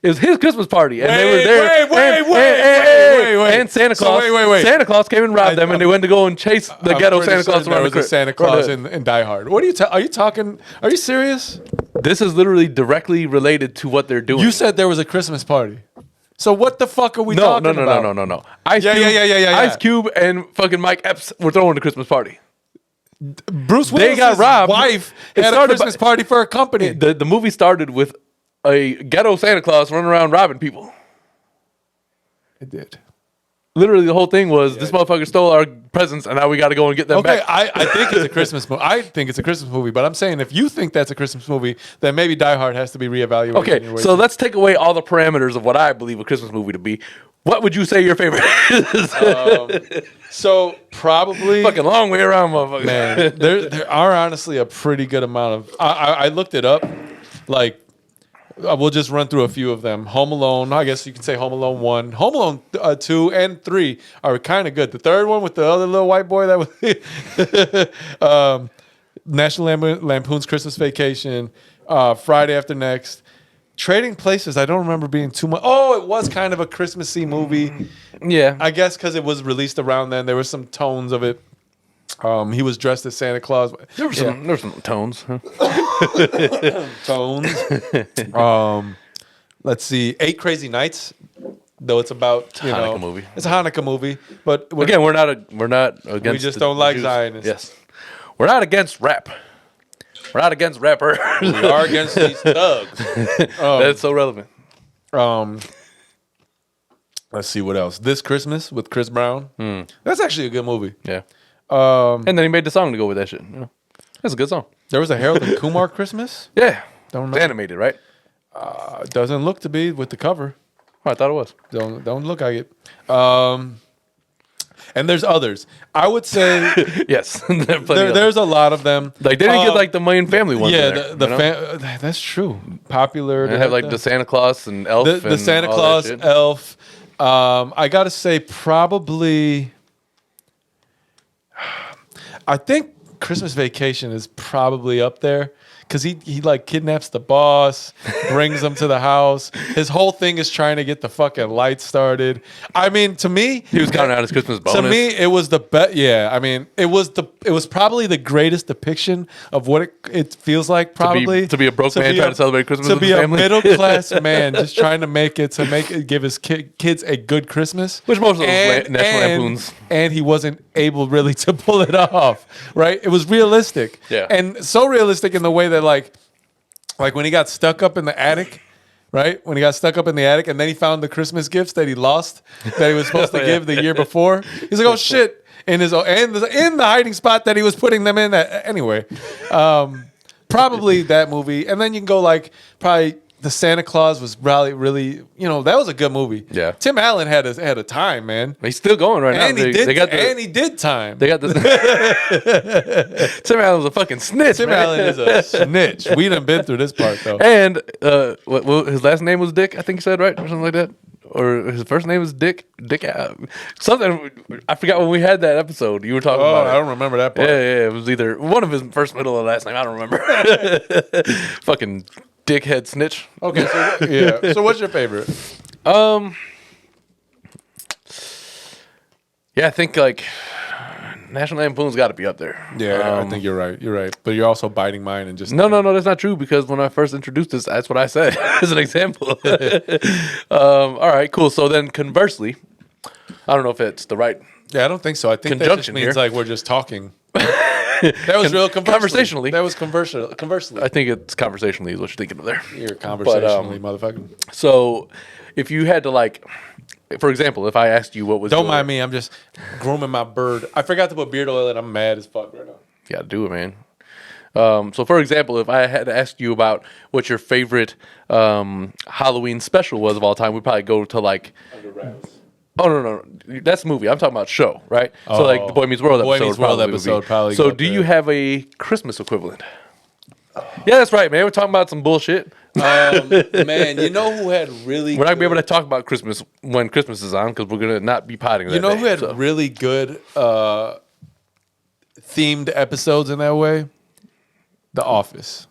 It was his Christmas party, and they were there. Wait. And Santa Claus. So wait. Santa Claus came and robbed them, and they went to go and chase the ghetto Santa Claus around the crib. Santa Claus in Die Hard. What are you? Are you talking? Are you serious? This is literally directly related to what they're doing. You said there was a Christmas party. So what the fuck are we talking about? No. Ice Cube and fucking Mike Epps were throwing the Christmas party. Bruce Willis' wife had a Christmas party for a company. The movie started with a ghetto Santa Claus running around robbing people. It did. Literally, the whole thing was this motherfucker stole our presents, and now we got to go and get them back. I think it's a Christmas movie. I think it's a Christmas movie, but I'm saying if you think that's a Christmas movie, then maybe Die Hard has to be reevaluated. Okay, so let's take away all the parameters of what I believe a Christmas movie to be. What would you say your favorite is? So probably fucking long way around, motherfucker. Man, there are honestly a pretty good amount of. I looked it up, like. We'll just run through a few of them. Home Alone, I guess you can say Home Alone 1. Home Alone 2 and 3 are kind of good. The third one with the other little white boy, that was National Lampoon's Christmas Vacation, Friday After Next. Trading Places, I don't remember being too much. Oh, it was kind of a Christmassy movie. Yeah. I guess because it was released around then. There were some tones of it. He was dressed as Santa Claus. There were some tones. Huh? Tones. Let's see. 8 Crazy Nights. Though it's about Hanukkah movie. It's a Hanukkah movie, but again, we're not against. We just don't like Jews. Zionists. Yes, we're not against rap. We're not against rappers. We are against these thugs. That's so relevant. Let's see what else. This Christmas with Chris Brown. That's actually a good movie. Yeah. And then he made the song to go with that shit. You know? That's a good song. There was a Harold and Kumar Christmas. Yeah. Don't remember. It's animated, right? Doesn't look to be with the cover. Oh, I thought it was. Don't look like it. And there's others. I would say yes. There's a lot of them. Like they didn't get like the main family ones. Yeah, that's true. Popular. They have like the Santa Claus and Elf. The Santa Claus, Elf. I gotta say probably. I think Christmas Vacation is probably up there. Because he like kidnaps the boss, brings him to the house. His whole thing is trying to get the fucking lights started. I mean, to me, He was counting out his Christmas bonus. to me, it was the best. Yeah, I mean, it was probably the greatest depiction of what it feels like. Probably to be a broke man trying to celebrate Christmas to with be his a family. middle class man just trying to give his kids a good Christmas. Which most of those National Lampoons. And he wasn't able really to pull it off. Right? It was realistic. Yeah. And so realistic in the way that like when he got stuck up in the attic. Right? When he got stuck up in the attic and then he found the Christmas gifts that he lost that he was supposed to give the year before. He's like, oh shit. In the hiding spot that he was putting them in. Anyway, probably that movie. And then you can go like probably the Santa Claus was really, that was a good movie. Yeah. Tim Allen had a time, man. He's still going right And now. he did time. They got this. Tim Allen was a fucking snitch. Tim man. Allen is a snitch. We done been through this part though. And what his last name was Dick, I think you said, right? Or something like that. Or his first name was Dick. Something. I forgot when we had that episode. You were talking about it. I don't remember that part. Yeah. It was either one of his first, middle, or last name. I don't remember. Fucking dickhead snitch. Okay, so yeah. So what's your favorite? Yeah, I think like National Lampoon's got to be up there. Yeah, I think you're right. You're right. But you're also biting mine and just No, that's not true because when I first introduced this, that's what I said as an example. All right, cool. So then conversely, I don't know if it's the right. Yeah, I don't think so. I think that just Conjunction means here. like we're just talking. That was real conversationally. That was conversely. I think it's conversationally is what you're thinking of there. You're conversationally, motherfucker. So if you had to like, for example, if I asked you what was Don't mind me. I'm just grooming my bird. I forgot to put beard oil in. I'm mad as fuck right now. You got to do it, man. So for example, if I had to ask you about what your favorite Halloween special was of all time, we'd probably go to like. Under wraps. Oh no, that's a movie. I'm talking about show, right? So like the Boy Meets World Boy episode. Meets World episode probably. So go do there. you have a Christmas equivalent? Yeah, that's right, man. We're talking about some bullshit. Man, you know who had really? We're not gonna be able to talk about Christmas when Christmas is on because we're gonna not be potting. You know who had really good themed episodes in that way? The Office.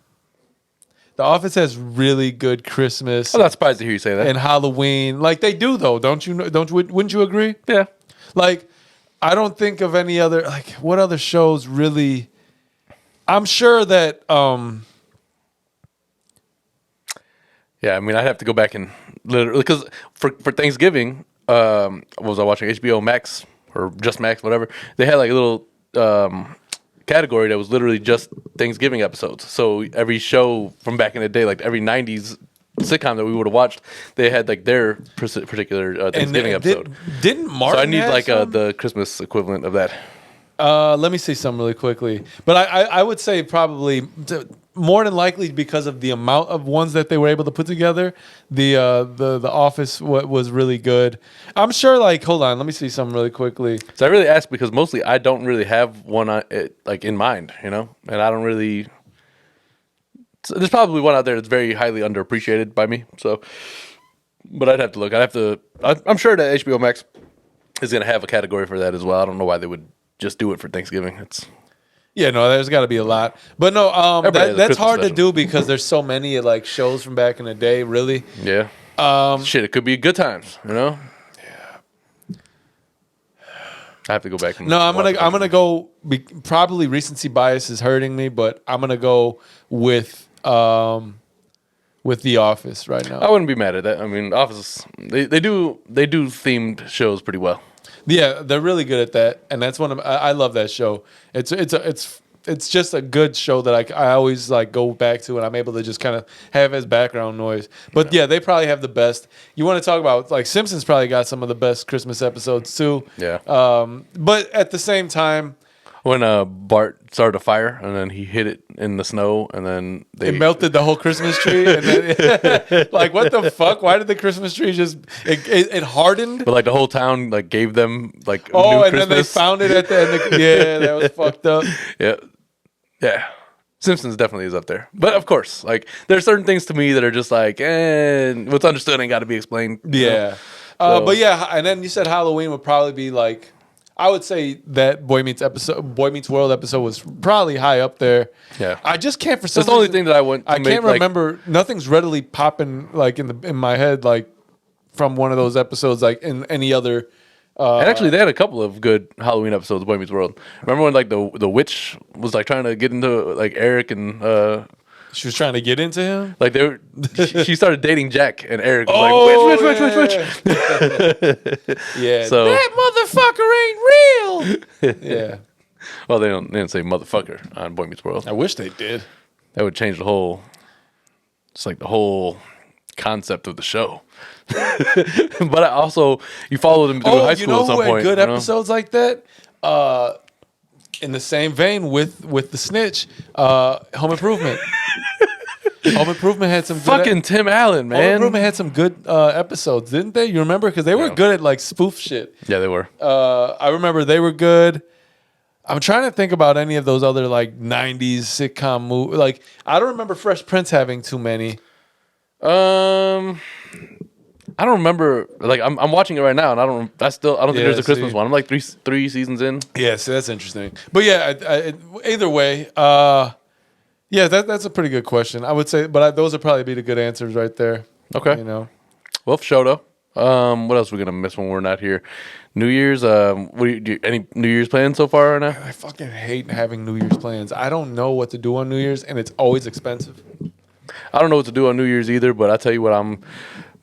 The Office has really good Christmas I'm not surprised to hear you say that. and Halloween. Like they do though, don't you? Wouldn't you agree? Yeah. Like I don't think of any other like what other shows really. I'm sure that Yeah, I mean, I'd have to go back and literally because for Thanksgiving, what was I watching HBO Max or just Max, whatever? They had like a little category that was literally just Thanksgiving episodes. So every show from back in the day, like every '90s sitcom that we would have watched, they had like their particular Thanksgiving episode. Didn't Martin? So I need have like some? the Christmas equivalent of that. Let me see some really quickly. But I would say probably more than likely because of the amount of ones that they were able to put together, the Office was really good. I'm sure. Like, hold on, let me see something really quickly. So I really asked because mostly I don't really have one like in mind, and I don't really. So there's probably one out there that's very highly underappreciated by me. So, but I'd have to look. I'm sure that HBO Max is going to have a category for that as well. I don't know why they would just do it for Thanksgiving. Yeah, no, there's got to be a lot, but no, Everybody has a that's Christmas hard to special. do because there's so many like shows from back in the day. Really, Yeah. Shit, it could be good times. Yeah. I have to go back. And no, I'm watch gonna it. go. Probably recency bias is hurting me, but I'm gonna go with The Office right now. I wouldn't be mad at that. I mean, Office they do themed shows pretty well. Yeah, they're really good at that, and that's one of I love that show. It's just a good show that I always like go back to, and I'm able to just kind of have as background noise. But yeah, they probably have the best. You want to talk about like Simpsons? Probably got some of the best Christmas episodes too. Yeah. But at the same time, When Bart started a fire and then he hit it in the snow and then it melted the whole Christmas tree. And then, like, what the fuck? Why did the Christmas tree just it hardened? But like the whole town like gave them like Oh, new and Christmas. then they found it at the end. Yeah, that was fucked up. Yeah. Simpsons definitely is up there. But of course, like there's certain things to me that are just like, what's understood ain't got to be explained. Yeah. But yeah, and then you said Halloween would probably be like, I would say that Boy Meets World episode was probably high up there. Yeah. I just can't for some That's the only reason- thing that I want to I make, can't like- remember. Nothing's readily popping like in my head like from one of those episodes like in any other. And actually, they had a couple of good Halloween episodes of Boy Meets World. Remember when like the witch was like trying to get into like Eric and She was trying to get into him. like they were, she started dating Jack and Eric was like witch. Yeah, So- that motherfucker ain't real. Yeah, Well, they didn't say motherfucker on Boy Meets World. I wish they did. That would change the whole. It's like the whole concept of the show. But I also, you followed him through high school at some who had point. good you know? episodes like that? In the same vein with the snitch, Home Improvement. Home Improvement had some good Fucking Tim Allen, Home man. Improvement had some good episodes, didn't they? You remember? Because they were good at like spoof shit. Yeah, they were. I remember they were good. I'm trying to think about any of those other like '90s sitcom movies. Like I don't remember Fresh Prince having too many. I don't remember. Like I'm watching it right now, and I don't think there's a Christmas see. one. I'm like three seasons in. Yeah, so that's interesting. But yeah, either way, yeah, that's a pretty good question. I would say, but those would probably be the good answers right there. Okay. You know, Well, for sure though. What else are we gonna miss when we're not here? New Year's. What do you any New Year's plans so far right now? I fucking hate having New Year's plans. I don't know what to do on New Year's, and it's always expensive. I don't know what to do on New Year's either, but I tell you what, I'm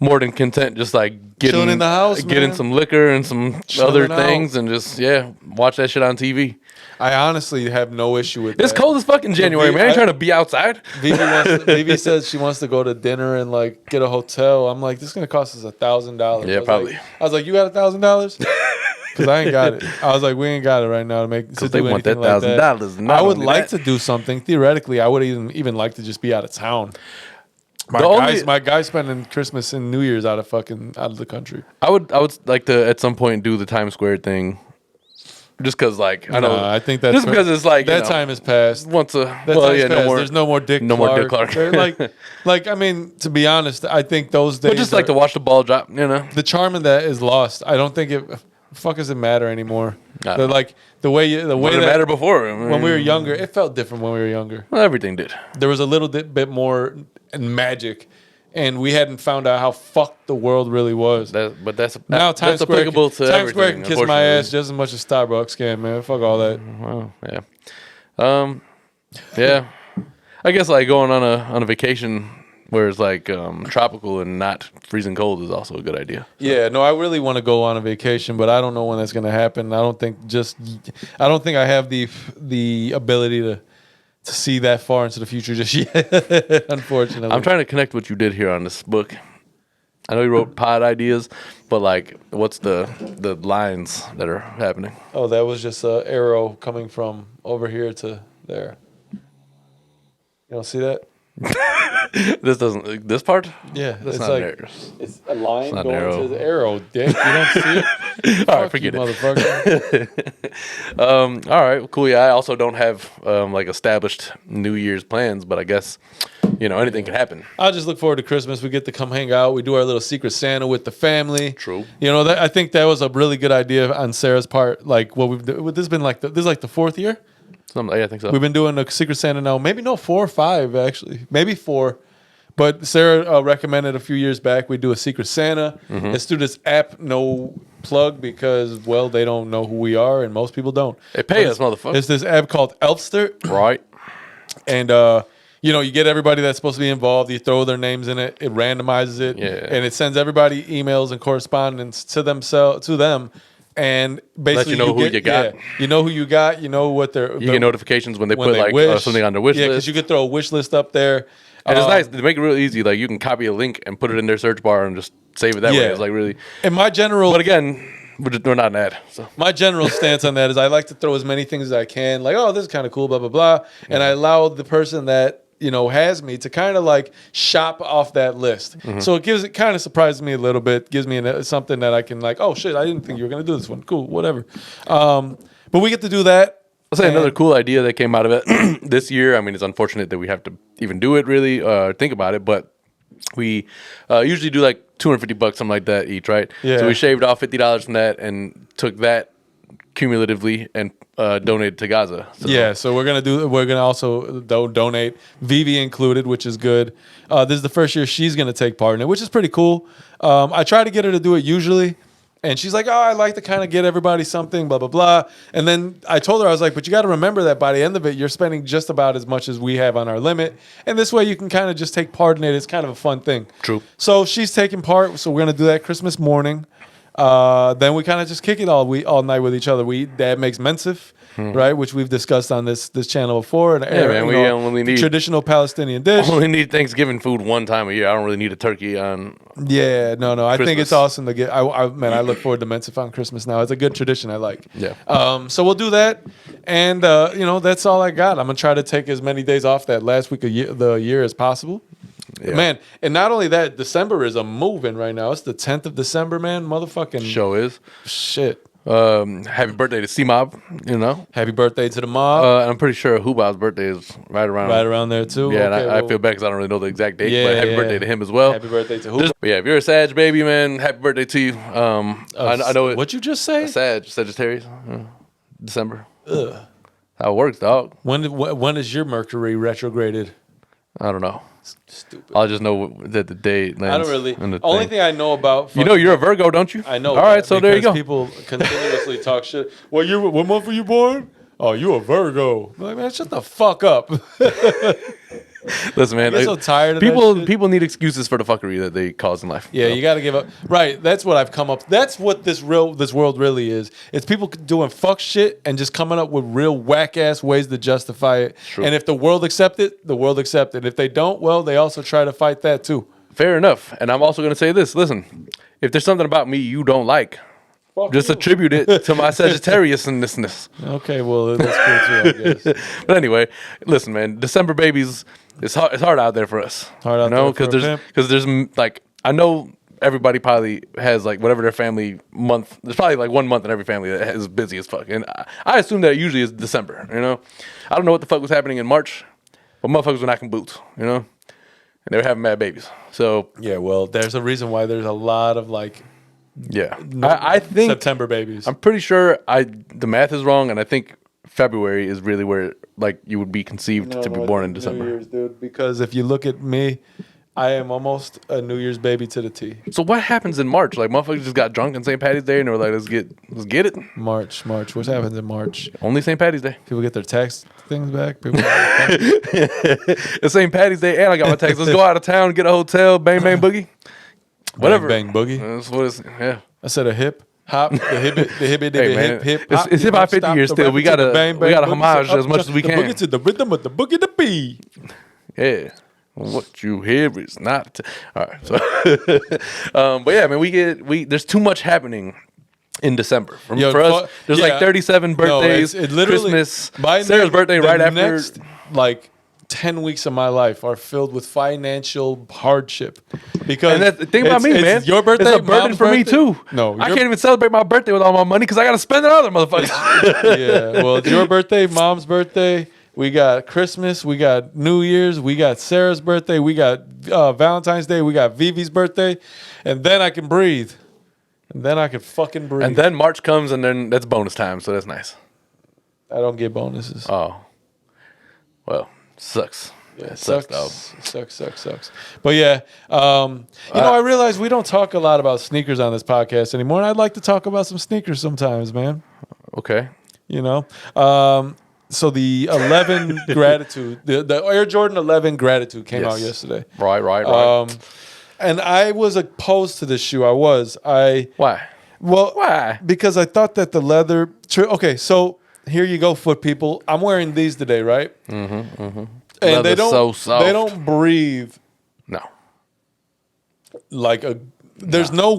more than content just like getting Chilling in the house, getting man. some liquor and some Chilling other out. things, and just watch that shit on TV. I honestly have no issue with It's that. cold as fucking January, man. I ain't trying to be outside. Vivi says she wants to go to dinner and like get a hotel. I'm like, this is gonna cost us $1,000. Yeah, probably. I was like, you got $1,000? Because I ain't got it. I was like, we ain't got it right now to make. To they do want that anything like $1,000. I would only like that. to do something. Theoretically, I would even like to just be out of town. The My guy's spending Christmas and New Year's out of the country. I would like to at some point do the Times Square thing, just because like I know. I think that's just because it's like that time has passed. once a That time's passed. There's no more Dick. more Dick Clark. They're like I mean, to be honest, I think those days. But just like to watch the ball drop, you know. the charm of that is lost. I don't think it. Fuck does it matter anymore? Nah. Like the way What that did it matter before? I mean, when we were younger, it felt different when we were younger. well, everything did. There was a little bit more magic, and we hadn't found out how fucked the world really was. But that's Now that's Times Square, applicable to Times Square everything, can kiss my unfortunately. ass just as much as Starbucks can, man. Fuck all that. Well, yeah. Yeah. I guess like going on a vacation where it's like tropical and not freezing cold is also a good idea. Yeah, no, I really want to go on a vacation, but I don't know when that's going to happen. I don't think I have the ability to see that far into the future just yet. Unfortunately, I'm trying to connect what you did here on this book. I know you wrote pod ideas, but like, what's the lines that are happening? Oh, that was just an arrow coming from over here to there. You don't see that? This part? Yeah, That's it's not like arrows. it's a line not going an arrow. to the arrow, dick. You don't see it? All right, Fuck forget you, it. motherfucker. All right, well, cool. Yeah, I also don't have like established New Year's plans, but I guess anything can happen. I just look forward to Christmas. We get to come hang out. We do our little Secret Santa with the family. True. I think that was a really good idea on Sarah's part. Like what we've done. This has been this is like the fourth year. Yeah, I think so. We've been doing a Secret Santa now. Maybe 4 or 5 actually. Maybe 4. But Sarah recommended a few years back we do a Secret Santa. Let's do this app, no plug, because they don't know who we are, and most people don't. They pay us, motherfucker. It's this app called Elfster, Right. and you get everybody that's supposed to be involved. You throw their names in it. It randomizes it, and it sends everybody emails and correspondence to them. And basically, Let you know who you got. Yeah, you know who you got. You know what they're. You get notifications when they put like wish. something on their wish Yeah, because list. you could throw a wish list up there. And it's nice. They make it real easy. Like you can copy a link and put it in their search bar and just save it that way. Yeah. It's like really. And my general, But again, we're not an ad. So my general stance on that is I like to throw as many things as I can. Like, oh, this is kind of cool, blah blah blah, and I allow the person that has me to kind of like shop off that list. So it kind of surprises me a little bit. Gives me something that I can like. Oh shit, I didn't think you were gonna do this one. Cool, whatever. But we get to do that. I'll say another cool idea that came out of it this year. I mean, it's unfortunate that we have to even do it really, think about it, but we usually do like $250, something like that each, right? Yeah. So we shaved off $50 from that and took that cumulatively and donate to Gaza. So. Yeah, so we're gonna also donate, Vivi included, which is good. This is the first year she's gonna take part in it, which is pretty cool. I try to get her to do it usually, and she's like, "Oh, I like to kind of get everybody something, blah blah blah." And then I told her, I was like, "But you got to remember that by the end of it, you're spending just about as much as we have on our limit, and this way you can kind of just take part in it. It's kind of a fun thing." True. So she's taking part. So we're gonna do that Christmas morning. Then we kind of just kick it all night with each other. Dad makes mensif, right, which we've discussed on this channel before. And man, we only need traditional Palestinian dish. Only need Thanksgiving food one time a year. I don't really need a turkey on. Yeah, no. I think Christmas. it's awesome to get. I look forward to mensif on Christmas now. It's a good tradition I like. Yeah. So we'll do that, and that's all I got. I'm gonna try to take as many days off that last week of the year as possible. Yeah. Man, and not only that, December is a moving right now. It's the 10th of December, man. Motherfucking Show is. Shit. Happy birthday to C-Mob, Happy birthday to the mob. And I'm pretty sure Hubab's birthday is right around there, too. Yeah, okay, and I feel bad because I don't really know the exact date, but happy birthday to him as well. Happy birthday to Hubab. But yeah, if you're a Sag baby, man, happy birthday to you. I know it. What'd you just say? Sagittarius. December. Ugh. How it works, dog. When is your Mercury retrograded? I don't know. Stupid. I'll just know that the date lands. I don't really. Only thing I know about. You're a Virgo, don't you? I know. All right, so there you go. People continuously talk shit. What month were you born? Oh, you a Virgo. I'm like, man, shut the fuck up. Listen, man. I'm so tired of people. that shit. People need excuses for the fuckery that they cause in life. Yeah, you got to give up. Right, that's what I've come up. That's what this world really is. It's people doing fuck shit and just coming up with real whack ass ways to justify it. True. And if the world accept it, the world accept it. If they don't, well, they also try to fight that too. Fair enough. And I'm also going to say this. Listen, if there's something about me you don't like, just attribute it to my Sagittarius-ness. Okay, well, that's cool too, I guess. But anyway, listen, man. December babies, it's hard out there for us. Hard out there for a pimp. Because there's like, I know everybody probably has like whatever their family month. There's probably like 1 month in every family that is busy as fuck. And I assume that usually is December, I don't know what the fuck was happening in March, but motherfuckers were knocking boots, and they were having mad babies. So yeah, well, there's a reason why there's a lot of like yeah, I think September babies. I'm pretty sure the math is wrong, and I think February is really where like you would be conceived to be born in December. New Year's, dude. Because if you look at me, I am almost a New Year's baby to the T. So what happens in March? Like motherfuckers just got drunk on St. Patty's Day and they were like, let's get it. March. What happens in March? Only St. Patty's Day. People get their tax things back. It's St. Patty's Day and I got my tax. Let's go out of town, get a hotel, bang bang boogie. Whatever. Bang, bang boogie. That's what it's, yeah. I said a hip hop, the hip, Hey, hip. It's hip hop 50 years still. We gotta homage as much as we can. The boogie to the rhythm of the boogie to be. Yeah. What you hear is not. All right. So, but yeah, man, there's too much happening in December. For us, there's like 37 birthdays, it's literally, Christmas, Sarah's birthday right after. Next, like 10 weeks of my life are filled with financial hardship. Because and the thing about me, man, your birthday, it's a burden for me too. No, I can't even celebrate my birthday with all my money because I got to spend it on other motherfuckers. Yeah, well, it's your birthday, mom's birthday. We got Christmas, we got New Year's, we got Sarah's birthday, we got Valentine's Day, we got Vivi's birthday, and then I can breathe. And then I can fucking breathe. And then March comes, and then that's bonus time, so that's nice. I don't get bonuses. Oh. Well, sucks. Yeah, it sucks, dog. Sucks. But yeah, I realize we don't talk a lot about sneakers on this podcast anymore, and I'd like to talk about some sneakers sometimes, man. Okay. So the 11 Gratitude, the Air Jordan 11 Gratitude came out yesterday. Right. And I was opposed to this shoe. Why? Well, why? Because I thought that the leather. Okay, so here you go, foot people. I'm wearing these today, right? And they don't. So soft. They don't breathe. No. Like a. There's no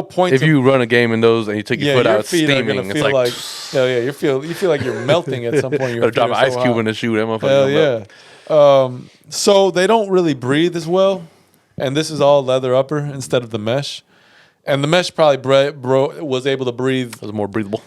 point. If you run a game in those and you take your foot out, it's steaming. It's like hell yeah, you feel like you're melting at some point. You're drop an ice cube in the shoe. That Hell motherfucker. yeah. So they don't really breathe as well, and this is all leather upper instead of the mesh, and the mesh probably was able to breathe. It was more breathable.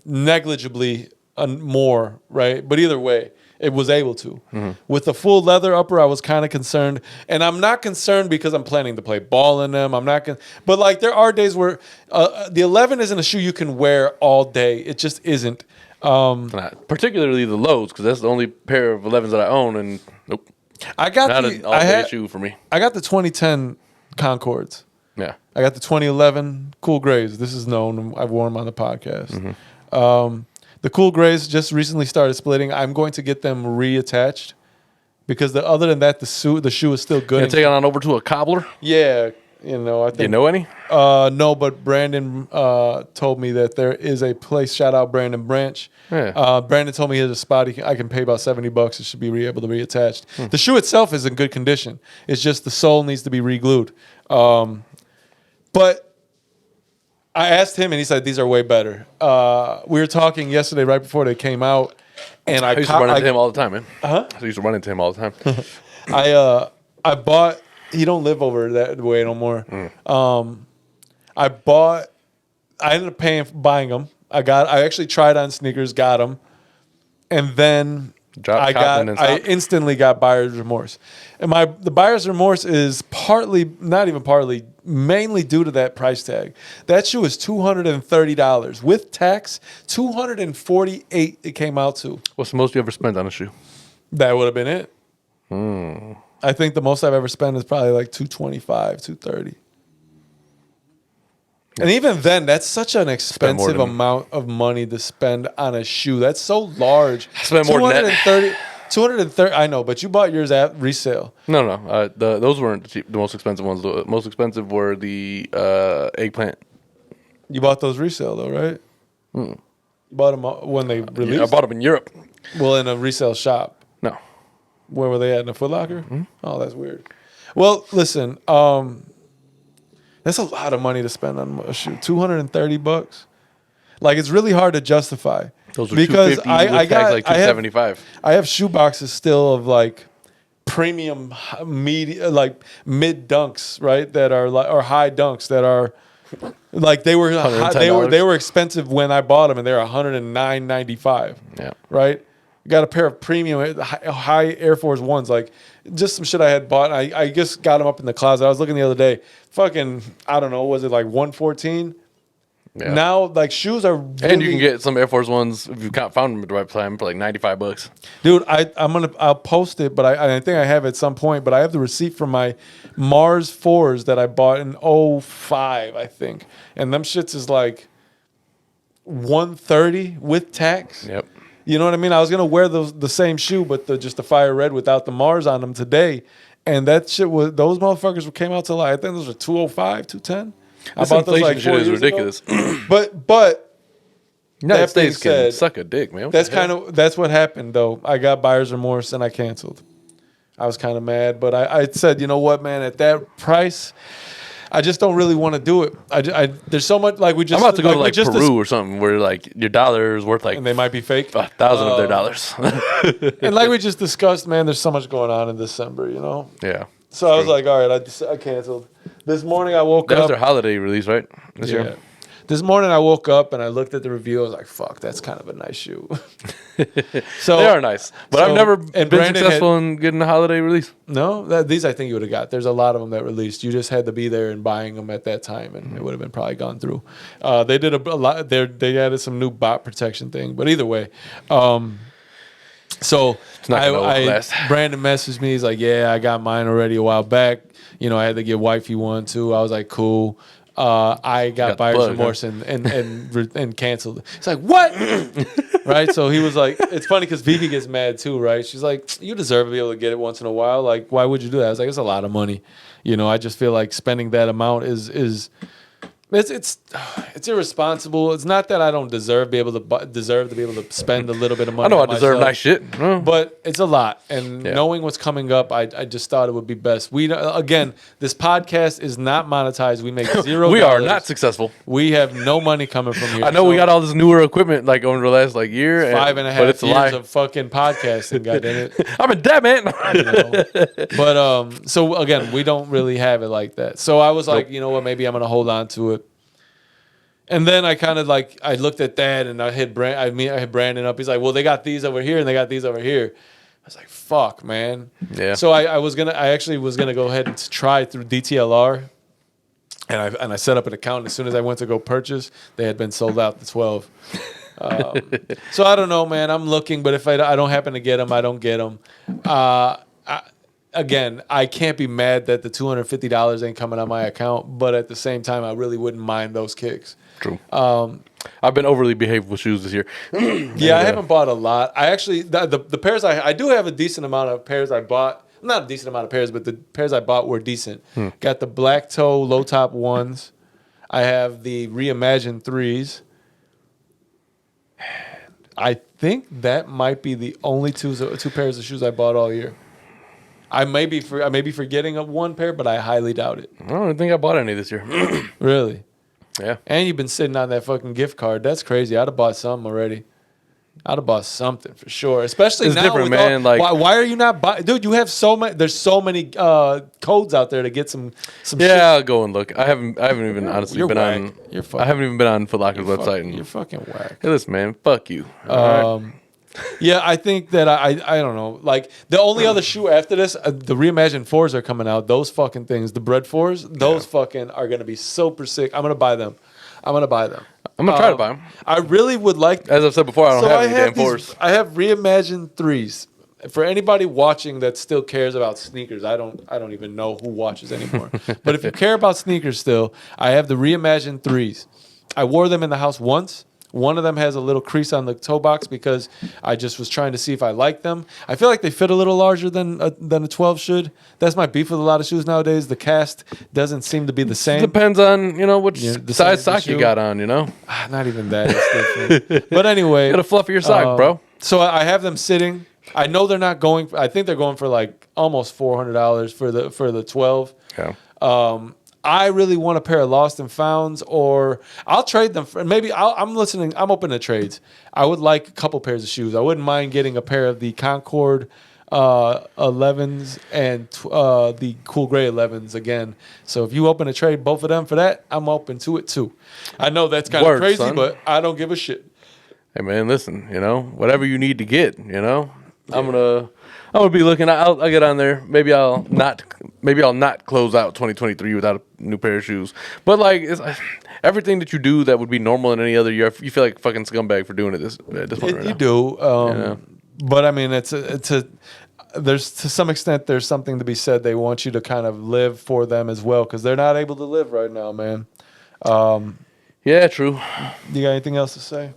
Negligibly more, right? But either way, It was able to. With the full leather upper, I was kind of concerned. And I'm not concerned because I'm planning to play ball in them. I'm not but like there are days where the 11 isn't a shoe you can wear all day. It just isn't. Not particularly the lows, because that's the only pair of 11s that I own, and nope. I got Not an all-day shoe for me. I got the 2010 Concords. Yeah. I got the 2011 Cool Grays. This is known. I've worn them on the podcast. The Cool Grays just recently started splitting. I'm going to get them reattached because other than that, the shoe is still good. You take it on over to a cobbler? Yeah. I think. You know any? No, but Brandon told me that there is a place. Shout out Brandon Branch. Yeah. Brandon told me he has a spot. I can pay about $70. It should be able to be reattached. The shoe itself is in good condition. It's just the sole needs to be re-glued. But I asked him, and he said these are way better. We were talking yesterday, right before they came out, and I used to run into him all the time, man. Huh? I used to run into him all the time. I bought. He don't live over that way no more. I ended up buying them. I actually tried on sneakers, got them, and then I instantly got buyer's remorse. And the buyer's remorse is mainly due to that price tag. That shoe is $230 with tax. $248 it came out to. What's the most you ever spent on a shoe? That would have been it. I think the most I've ever spent is probably like $225, $230. And even then, that's such an expensive amount of money to spend on a shoe. That's so large. I spent more than that. 230. I know, but you bought yours at resale. No. Those weren't the most expensive ones. The most expensive were the eggplant. You bought those resale though, right? You bought them when they released? Yeah, I bought them in Europe. Well, in a resale shop. No. Where were they at? In a Foot Locker? Oh, that's weird. Well, listen. That's a lot of money to spend on a shoe. $230. Like, it's really hard to justify. Those are because I got like $275. I have shoe boxes still of like premium mid dunks, right? That are like, or high dunks that are like they were expensive when I bought them, and they're $109.95. Yeah. Right. Got a pair of premium high Air Force Ones, like just some shit I had bought. I just got them up in the closet. I was looking the other day. Fucking, I don't know, was it like 114? Yeah. Now, like, shoes are really... And you can get some Air Force Ones, if you found them at the right time, for like $95. Dude, I'll post it, but I think I have it at some point, but I have the receipt from my Mars 4s that I bought in 2005, I think. And them shits is like $130 with tax. Yep. You know what I mean? I was gonna wear the same shoe, but just the fire red without the Mars on them today, and that shit those motherfuckers came out to like I think those were $205, $210. I bought those like 4 years ridiculous. but United States can suck a dick, man. That's what happened though. I got buyer's remorse and I canceled. I was kind of mad, but I said, you know what, man? At that price, I just don't really want to do it. There's so much like we just. I'm about to go to like Peru or something where like your dollar is worth like. And they might be fake. 1,000 of their dollars. And like we just discussed, man, there's so much going on in December, you know. Yeah. So I was like, all right, I canceled. This morning I woke up. That was their holiday release, right? This year. This morning I woke up and I looked at the review. I was like, fuck, that's kind of a nice shoe. So they are nice. But I've never been successful in getting a holiday release. No? These I think you would have got. There's a lot of them that released. You just had to be there and buying them at that time, and it would have been probably gone through. They did a lot. They added some new bot protection thing. But either way, so Brandon messaged me. He's like, yeah, I got mine already a while back. You know, I had to get wifey one too. I was like, cool. I got buyer's remorse and canceled. It's like, what? Right? So he was like, it's funny because Vivi gets mad too, right? She's like, you deserve to be able to get it once in a while. Like, why would you do that? I was like, it's a lot of money. You know, I just feel like spending that amount is it's irresponsible. It's not that I don't deserve to be able to spend a little bit of money. I know I deserve nice shit, but it's a lot. And knowing what's coming up, I just thought it would be best. Again, this podcast is not monetized. We make $0. We are not successful. We have no money coming from here. I know we got all this newer equipment like over the last like year, 5.5 years of fucking podcasting. Goddammit, I'm in debt, man. You know? But so again, we don't really have it like that. So I was like, you know what? Maybe I'm gonna hold on to it. And then I kind of like I looked at that and I hit Brandon up. He's like, well, they got these over here and they got these over here. I was like, fuck, man. Yeah. So I actually was gonna go ahead and try through DTLR, and I set up an account. And as soon as I went to go purchase, they had been sold out to 12. So I don't know, man. I'm looking, but if I don't happen to get them, I don't get them. Again, I can't be mad that the $250 ain't coming on my account, but at the same time, I really wouldn't mind those kicks. True. I've been overly behaved with shoes this year. Yeah, I haven't bought a lot. I actually the pairs I do have a decent amount of pairs I bought. Not a decent amount of pairs, but the pairs I bought were decent. Got the black toe low top ones. I have the reimagined 3s. I think that might be the only two pairs of shoes I bought all year. I may be forgetting of one pair, but I highly doubt it. I don't think I bought any this year. Really? Yeah. And you've been sitting on that fucking gift card. That's crazy. I'd have bought something already. I'd have bought something for sure. Especially It's now. different, man. Why are you not buying? Dude, you have so many. There's so many codes out there to get some. Yeah, shit. I'll go and look. I haven't even honestly You're been whack. on. You're fucking, I haven't even been on Foot Locker's website. You're fucking whack. Hey, listen, man. Fuck you. All right? Yeah, I think that I don't know. Like the only other shoe after this, the reimagined 4s are coming out. Those fucking things, the bread 4s, those fucking are gonna be super sick. I'm gonna buy them. I'm gonna try to buy them. I really would like. As I've said before, I don't have any damn 4s. I have reimagined 3s. For anybody watching that still cares about sneakers, I don't even know who watches anymore. But if you care about sneakers still, I have the reimagined 3s. I wore them in the house once. One of them has a little crease on the toe box because I just was trying to see if I liked them. I feel like they fit a little larger than a 12 should. That's my beef with a lot of shoes nowadays. The cast doesn't seem to be the same. Depends on which the size size of the sock you shoe. got on. Not even that. It's different. But anyway, You got a fluffier sock, bro. So I have them sitting. I know they're not going. I think they're going for like almost $400 for the 12. Okay. I really want a pair of Lost and Founds, or I'll trade them. I'm listening. I'm open to trades. I would like a couple pairs of shoes. I wouldn't mind getting a pair of the Concord 11s and the Cool Gray 11s again. So if you open to trade both of them for that, I'm open to it too. I know that's kind of crazy, son. but I don't give a shit. Hey man, listen. Whatever you need to get. I'm gonna be looking. I'll get on there. Maybe I'll not close out 2023 without a new pair of shoes. But it's everything that you do that would be normal in any other year, you feel like a fucking scumbag for doing it at this point right now. You do. But I mean, there's to some extent there's something to be said. They want you to kind of live for them as well because they're not able to live right now, man. Yeah, true. You got anything else to say?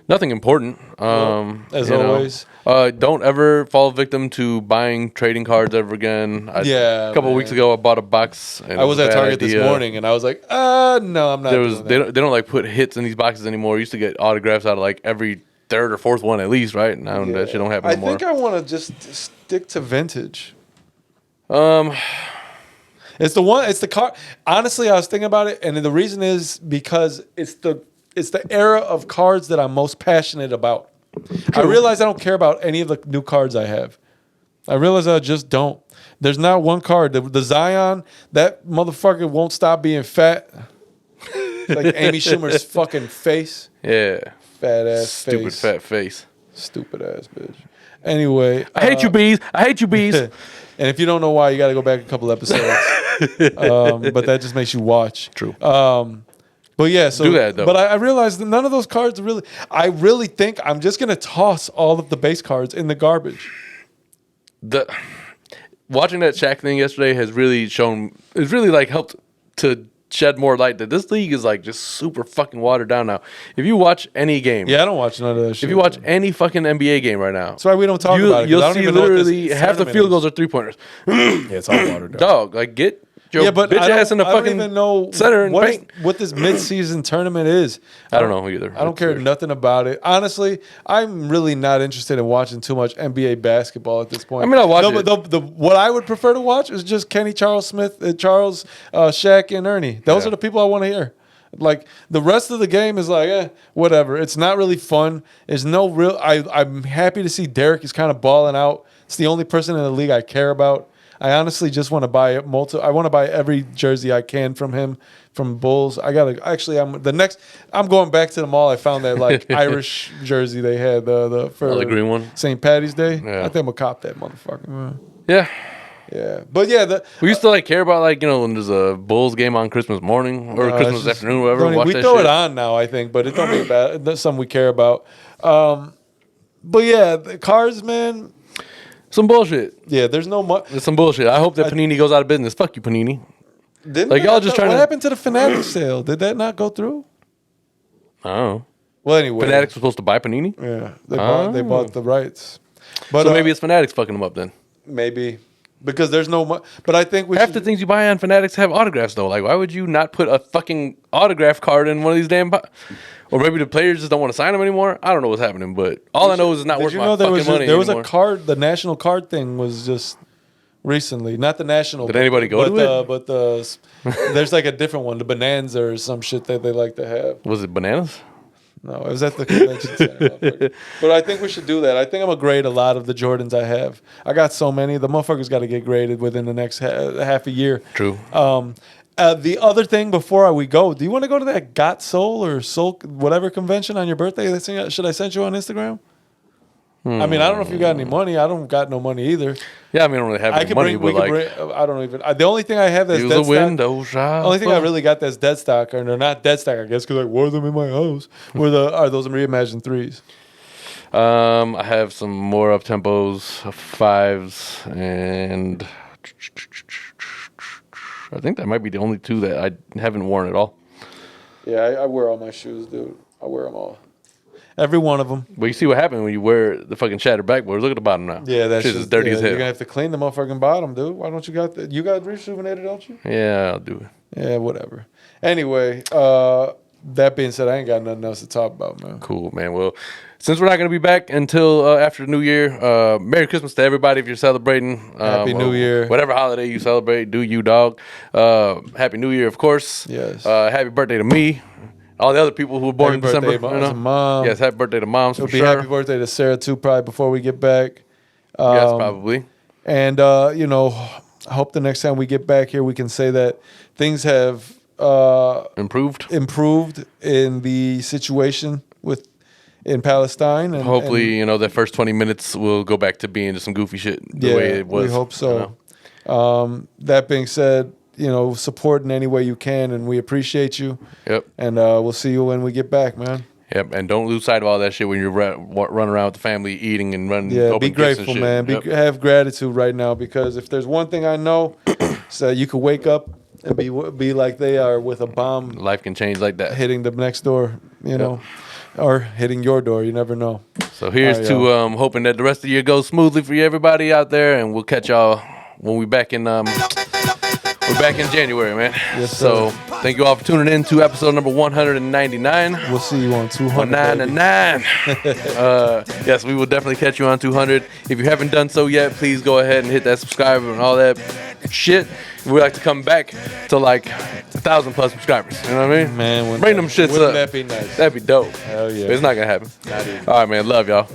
Nothing important. As always. Don't ever fall victim to buying trading cards ever again. A couple of weeks ago, I bought a box. And I was at Target this morning, and I was like, no, I'm not doing that. They don't put hits in these boxes anymore. You used to get autographs out of every third or fourth one at least, right? Now that shit don't happen anymore. I think I want to just stick to vintage. It's the car. Honestly, I was thinking about it, and the reason is because it's the era of cards that I'm most passionate about. I realize I don't care about any of the new cards I have. I realize I just don't. There's not one card. The Zion, that motherfucker won't stop being fat. Like Amy Schumer's fucking face. Yeah. Fat ass Stupid face. fat face. Stupid ass bitch. Anyway. I hate you, bees. I hate you, bees. And if you don't know why, you got to go back a couple episodes. But that just makes you watch. True. But yeah, so do that, though. But I realized that none of those cards really. I really think I'm just gonna toss all of the base cards in the garbage. Watching that Shaq thing yesterday has really helped to shed more light that this league is just super fucking watered down now. If you watch any game, I don't watch none of that shit. If you watch any fucking NBA game right now, that's why we don't talk about it. You'll see literally half the field goals are 3-pointers. Yeah, it's all watered Dog, down. get your bitch ass in the fucking center and paint. What this mid-season tournament is. I don't know either. I don't care nothing about it. Honestly, I'm really not interested in watching too much NBA basketball at this point. I mean, I'll watch it. What I would prefer to watch is just Kenny, Charles Smith, Shaq, and Ernie. Those are the people I want to hear. The rest of the game is whatever. It's not really fun. There's no real. I'm happy to see Derek is kind of balling out. It's the only person in the league I care about. I honestly just want to buy I want to buy every jersey I can from him, from Bulls. I'm going back to the mall. I found that like Irish jersey they had the green one, St. Patty's Day. Yeah. I think I'm gonna cop that motherfucker. Man. Yeah. Yeah, but yeah, we used to like care about like when there's a Bulls game on Christmas morning or Christmas afternoon, whatever. We throw it on now, I think, but it don't be bad. That's something we care about. But yeah, the cars, man. Some bullshit. Yeah, there's no much. It's some bullshit. I hope that Panini goes out of business. Fuck you, Panini. Like y'all just trying to. What happened to the Fanatics sale? Did that not go through? I don't know. Well, anyway, Fanatics were supposed to buy Panini. Yeah, they bought the rights. But so maybe it's Fanatics fucking them up then. Maybe. Because there's no but I think half the things you buy on Fanatics have autographs though. Like, why would you not put a fucking autograph card in one of these damn? Or maybe the players just don't want to sign them anymore. I don't know what's happening, but all I know is it's not worth my fucking money. There was a card. The national card thing was just recently, not the national. Did anybody go to it? But there's like a different one, the Bonanza or some shit that they like to have. Was it bananas? No, it was at the convention center. But I think we should do that. I think I'm going to grade a lot of the Jordans I have. I got so many. The motherfuckers got to get graded within the next half a year. True. The other thing before we go, do you want to go to that Got Soul or Soul whatever convention on your birthday? Should I send you on Instagram? I mean, I don't know if you got any money. I don't got no money either. Yeah, I mean, I don't really have any money. I don't even. The only thing I have that's dead stock. Only thing I really got that's dead stock, or they're not dead stock, I guess, because I wore them in my house. Are those reimagined threes? I have some more up tempos, fives, and I think that might be the only two that I haven't worn at all. Yeah, I wear all my shoes, dude. I wear them all. Every one of them. But you see what happened when you wear the fucking shattered backboards. Look at the bottom now. Yeah, that's just as dirty as hell. You're going to have to clean the motherfucking bottom, dude. Why don't you got that? You got rejuvenated, don't you? Yeah, I'll do it. Yeah, whatever. Anyway, that being said, I ain't got nothing else to talk about, man. Cool, man. Well, since we're not going to be back until after the New Year, Merry Christmas to everybody if you're celebrating. Happy New Year. Whatever holiday you celebrate, do you, dog. Happy New Year, of course. Yes. Happy birthday to me. All the other people who were born in December. To Mom. Yes, happy birthday to moms. It'll be happy birthday to Sarah, too, probably before we get back. Yes, probably. And, I hope the next time we get back here, we can say that things have improved in the situation in Palestine. And hopefully, that first 20 minutes will go back to being just some goofy shit the way it was. We hope so. That being said, support in any way you can, and we appreciate you. Yep. And we'll see you when we get back, man. Yep. And don't lose sight of all that shit when you're running around with the family, eating and running. Yeah, be grateful, man. Have gratitude right now, because if there's one thing I know, it's that you could wake up and be like they are with a bomb. Life can change like that. Hitting the next door, or hitting your door. You never know. So here's to hoping that the rest of the year goes smoothly for everybody out there, and we'll catch y'all when we're back in January, man. Yes, so thank you all for tuning in to episode number 199. We'll see you on 200. 199. Yes, we will definitely catch you on 200. If you haven't done so yet, please go ahead and hit that subscribe and all that shit. We'd like to come back to like 1,000 plus subscribers. You know what I mean? Man, bring them shits up. Wouldn't that be nice? That'd be dope. Hell yeah. But it's not gonna happen. Not even. All right, man. Love y'all.